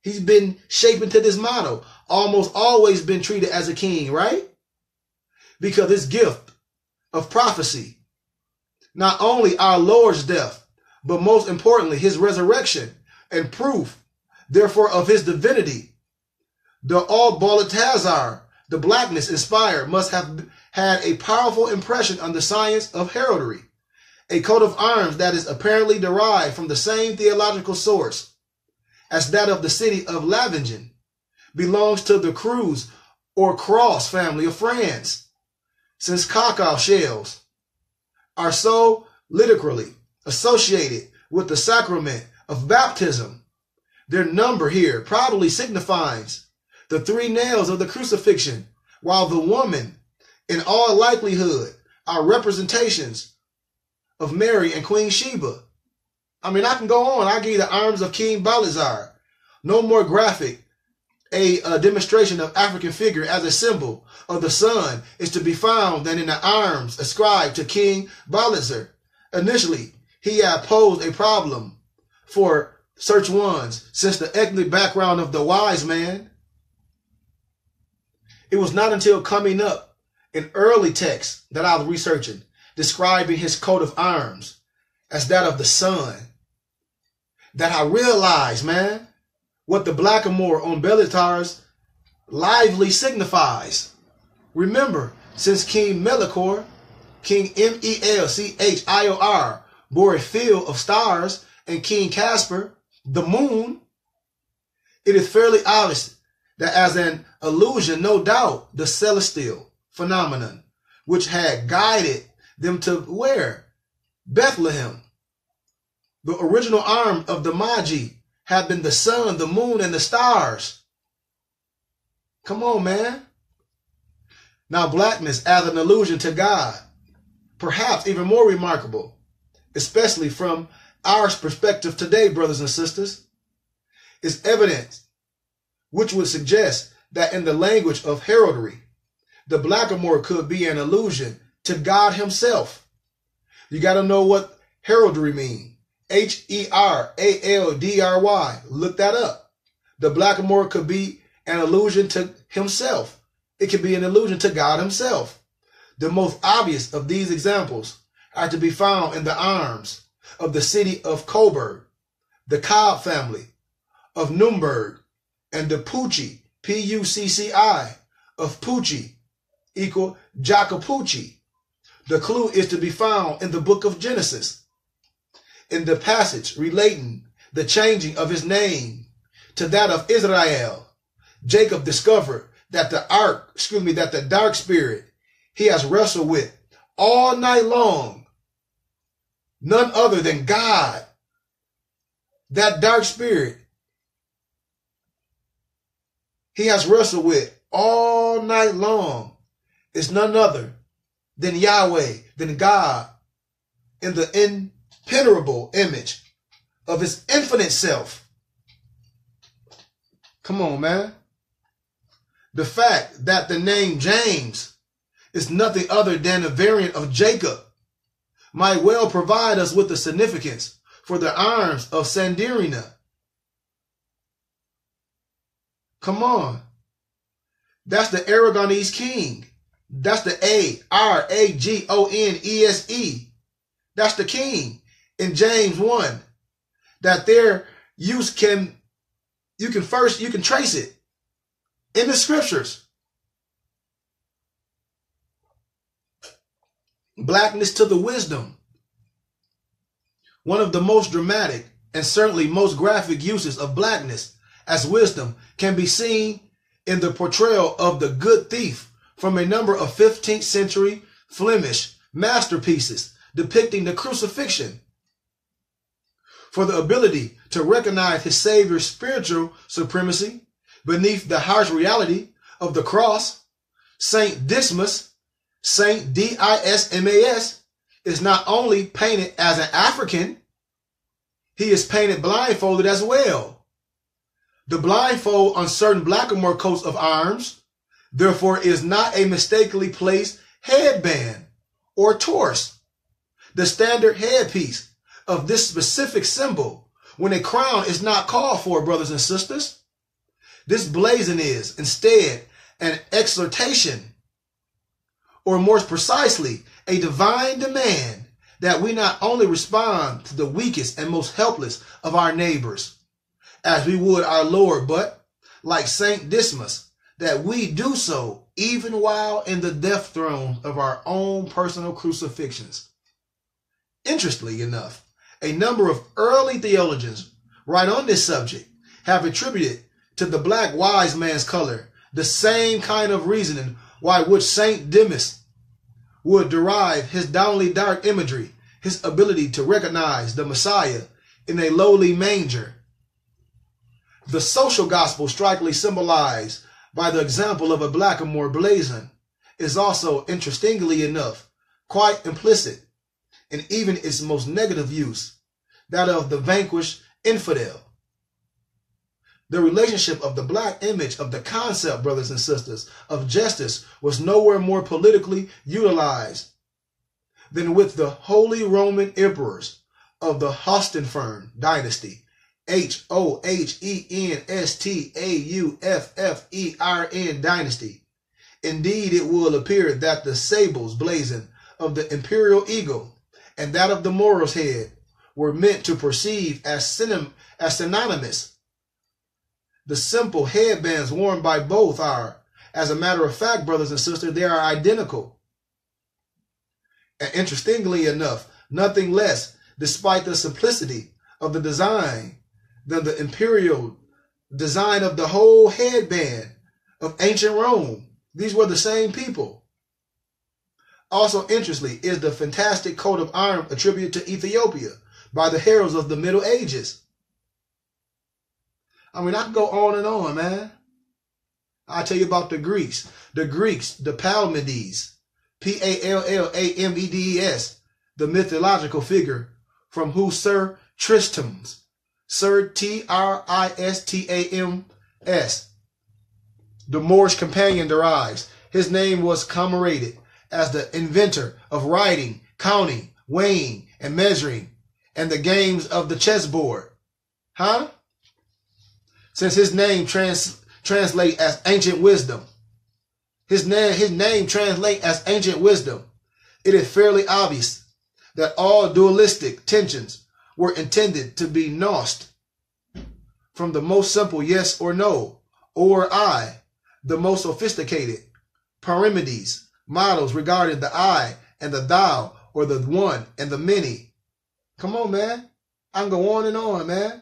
He's been shaped into this model. Almost always been treated as a king, right? Because this gift of prophecy, not only our Lord's death, but most importantly, his resurrection and proof, therefore, of his divinity. The all Baltazar, the blackness inspired, must have had a powerful impression on the science of heraldry, a coat of arms that is apparently derived from the same theological source as that of the city of Lavingen, belongs to the Cruz or Cross family of France, since cacao shells are so literally associated with the sacrament of baptism. Their number here probably signifies the 3 nails of the crucifixion, while the woman, in all likelihood, are representations of Mary and Queen Sheba. I mean, I can go on. I give you the arms of King Balthazar. No more graphic a demonstration of African figure as a symbol of the sun is to be found than in the arms ascribed to King Balthazar. Initially, he had posed a problem for search ones since the ethnic background of the wise man. It was not until coming up in early texts that I was researching, describing his coat of arms as that of the sun, that I realized, man, what the blackamoor on Bellatar's lively signifies. Remember, since King Melchior, King Melchior, bore a field of stars, and King Caspar, the moon, it is fairly obvious that as an allusion, no doubt, the celestial phenomenon, which had guided them to where? Bethlehem. The original arm of the Magi had been the sun, the moon, and the stars. Come on, man. Now, blackness as an allusion to God, perhaps even more remarkable, especially from our perspective today, brothers and sisters, is evidence which would suggest that in the language of heraldry, the blackamoor could be an allusion to God himself. You got to know what heraldry means. Heraldry. Look that up. The blackamoor could be an allusion to himself. It could be an allusion to God himself. The most obvious of these examples are to be found in the arms of the city of Coburg, the Cobb family of Nuremberg, and the Pucci, P-U-C-C-I, of Pucci, equal Jacopucci. The clue is to be found in the book of Genesis, in the passage relating the changing of his name to that of Israel. Jacob discovered that the dark spirit he has wrestled with all night long, none other than God. That dark spirit he has wrestled with all night long is none other than Yahweh, than God, in the impenetrable image of his infinite self. Come on, man. The fact that the name James is nothing other than a variant of Jacob might well provide us with the significance for the arms of Sandirina. Come on. That's the Aragonese king. That's the Aragonese. That's the king in James 1. That their use you can trace it in the scriptures. Blackness to the wisdom. One of the most dramatic and certainly most graphic uses of blackness as wisdom can be seen in the portrayal of the good thief from a number of 15th century Flemish masterpieces depicting the crucifixion. For the ability to recognize his Savior's spiritual supremacy beneath the harsh reality of the cross, Saint Dismas, Saint Dismas, is not only painted as an African, he is painted blindfolded as well. The blindfold on certain blackamoor coats of arms, therefore, is not a mistakenly placed headband or torse, the standard headpiece, of this specific symbol when a crown is not called for, brothers and sisters. This blazon is instead an exhortation, or more precisely, a divine demand that we not only respond to the weakest and most helpless of our neighbors, as we would our Lord, but, like Saint Dismas, that we do so even while in the death throes of our own personal crucifixions. Interestingly enough, a number of early theologians right on this subject have attributed to the black wise man's color the same kind of reasoning why which Saint Dismas would derive his downly dark imagery, his ability to recognize the Messiah in a lowly manger. The social gospel strikingly symbolized by the example of a blackamoor blazon is also, interestingly enough, quite implicit in even its most negative use, that of the vanquished infidel. The relationship of the black image of the concept, brothers and sisters, of justice was nowhere more politically utilized than with the Holy Roman emperors of the Hohenstaufen dynasty, Hohenstaufen dynasty. Indeed, it will appear that the sable's blazon of the imperial eagle and that of the Moor's head were meant to perceive as synonymous. The simple headbands worn by both are, as a matter of fact, brothers and sisters, they are identical. And interestingly enough, nothing less, despite the simplicity of the design, than the imperial design of the whole headband of ancient Rome. These were the same people. Also, interestingly, is the fantastic coat of arms attributed to Ethiopia by the heralds of the Middle Ages. I mean, I can go on and on, man. I'll tell you about the Greeks. The Palmades, Pallamedes, the mythological figure from whose Sir Tristram's, Sir Tristams, the Moorish companion derives. His name was commemorated as the inventor of writing, counting, weighing, and measuring, and the games of the chessboard. Huh? Since his name translates as ancient wisdom. His name translates as ancient wisdom. It is fairly obvious that all dualistic tensions were intended to be nosed from the most simple yes or no, or I, the most sophisticated Parmenides models regarding the I and the thou, or the one and the many. Come on, man. I can go on and on, man.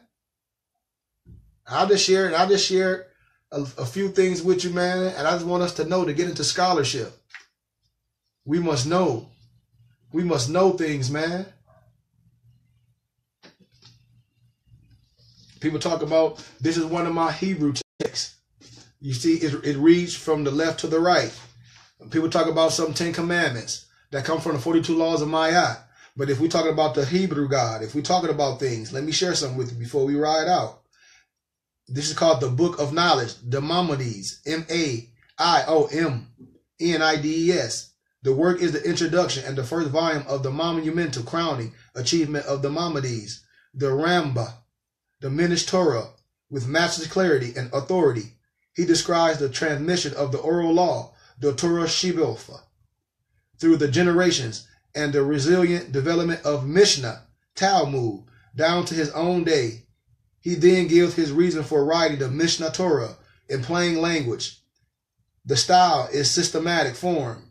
I'll just share a few things with you, man, and I just want us to know, to get into scholarship. We must know. We must know things, man. People talk about, this is one of my Hebrew texts. You see, it reads from the left to the right. People talk about some 10 commandments that come from the 42 laws of Ma'at. But if we're talking about the Hebrew God, if we're talking about things, let me share something with you before we ride out. This is called the Book of Knowledge, the Maimonides, Maimonides. The work is the introduction and the first volume of the monumental crowning achievement of the Maimonides, the Ramba, the Minish Torah, with matchless clarity and authority. He describes the transmission of the oral law, the Torah Shebelfa, through the generations and the resilient development of Mishnah, Talmud, down to his own day. He then gives his reason for writing the Mishnah Torah in plain language. The style is systematic form,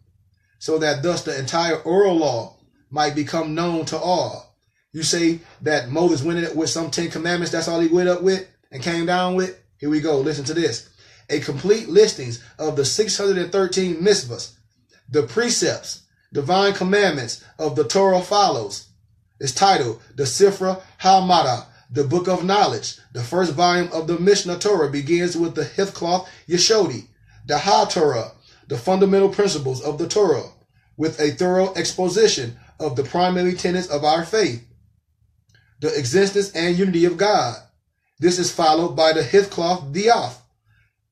so that thus the entire oral law might become known to all. You say that Moses went in with some 10 commandments, that's all he went up with and came down with? Here we go, listen to this. A complete listings of the 613 mitzvahs, the precepts, divine commandments of the Torah follows. It's titled the Sifra HaMara, the Book of Knowledge. The first volume of the Mishnah Torah begins with the Heathcloth Yeshodi, the HaTorah, the fundamental principles of the Torah, with a thorough exposition of the primary tenets of our faith, the existence and unity of God. This is followed by the Heathcloth Diath,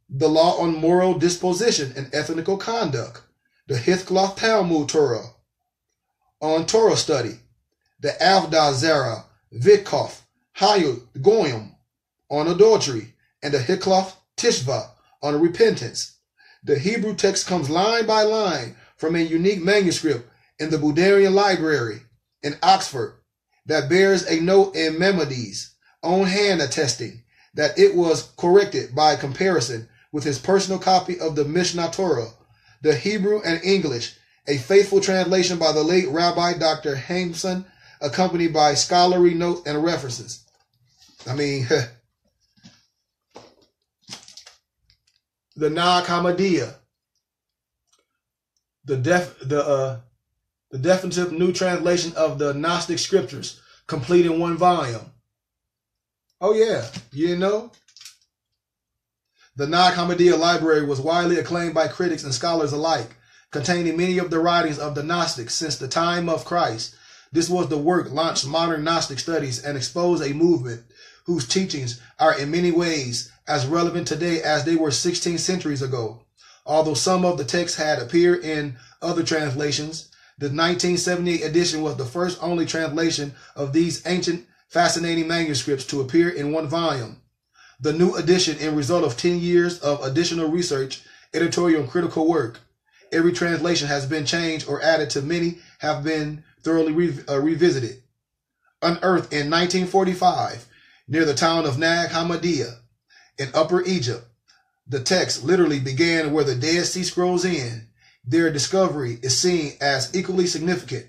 the law on moral disposition and ethical conduct, the Heathcloth Talmud Torah, on Torah study, the Avdah Zera, Vidkoff, Hayel, Goyim on adultery, and the Hikloth Tishva on repentance. The Hebrew text comes line by line from a unique manuscript in the Budarian Library in Oxford that bears a note in Maimonides' own hand attesting that it was corrected by comparison with his personal copy of the Mishnah Torah, the Hebrew and English, a faithful translation by the late Rabbi Dr. Hameson, accompanied by scholarly notes and references. I mean, the Nag Hammadiya, the definitive new translation of the Gnostic scriptures, complete in one volume. Oh yeah, you didn't know? The Nag Hammadiya library was widely acclaimed by critics and scholars alike, containing many of the writings of the Gnostics since the time of Christ. This was the work launched modern Gnostic studies and exposed a movement whose teachings are in many ways as relevant today as they were 16 centuries ago. Although some of the texts had appeared in other translations, the 1978 edition was the first only translation of these ancient, fascinating manuscripts to appear in one volume. The new edition is a result of 10 years of additional research, editorial, and critical work. Every translation has been changed or added to, many have been thoroughly revisited. Unearthed in 1945 near the town of Nag Hammadiya in Upper Egypt, the text literally began where the Dead Sea Scrolls end. Their discovery is seen as equally significant,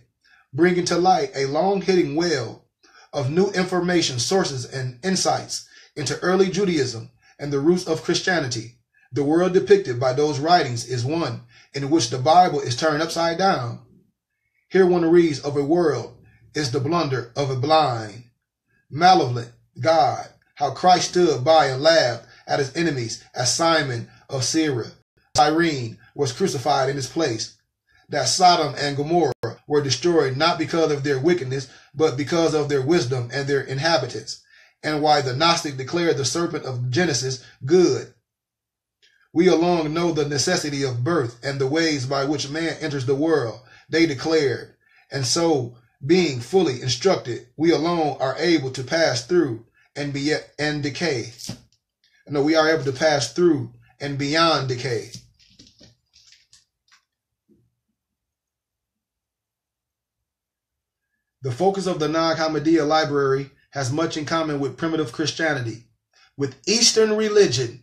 bringing to light a long-hidden well of new information, sources, and insights into early Judaism and the roots of Christianity. The world depicted by those writings is one in which the Bible is turned upside down. Here one reads of a world is the blunder of a blind, malevolent God, how Christ stood by and laughed at his enemies as Simon of Cyrene was crucified in his place, that Sodom and Gomorrah were destroyed not because of their wickedness, but because of their wisdom and their inhabitants, and why the Gnostic declared the serpent of Genesis good. We alone know the necessity of birth and the ways by which man enters the world, they declared, and so, being fully instructed, we alone are able to pass through and decay. No, we are able to pass through and beyond decay. The focus of the Nag Hammadiya library has much in common with primitive Christianity, with Eastern religion.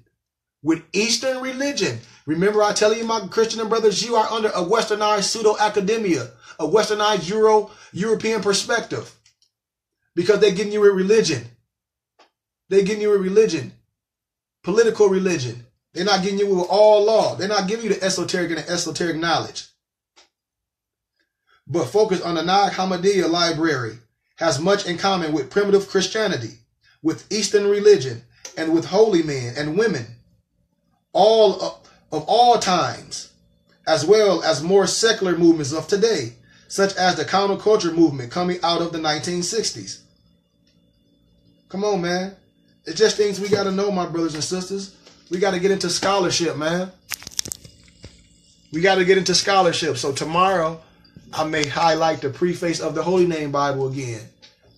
Remember I tell you, my Christian brothers, you are under a westernized pseudo-academia, a westernized European perspective, because they're getting you a religion. They're getting you a religion, political religion. They're not getting you with all law. They're not giving you the esoteric and the esoteric knowledge. But focus on the Nag Hammadiya library has much in common with primitive Christianity, with Eastern religion, and with holy men and women, all of all times, as well as more secular movements of today, such as the counterculture movement coming out of the 1960s. Come on, man. It's just things we got to know, my brothers and sisters. We got to get into scholarship, man. We got to get into scholarship. So tomorrow, I may highlight the preface of the Holy Name Bible again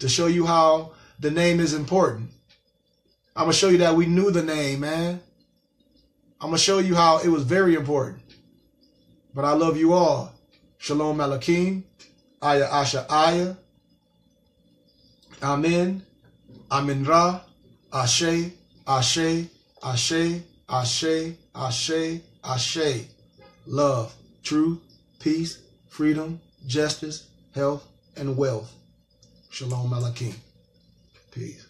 to show you how the name is important. I'm going to show you that we knew the name, man. I'm going to show you how it was very important. But I love you all. Shalom Malakim. Aya Asha Aya. Amen. Amin Ra. Ashe. Ashe. Ashe. Ashe. Ashe. Ashe. Love, truth, peace, freedom, justice, health, and wealth. Shalom Malakim. Peace.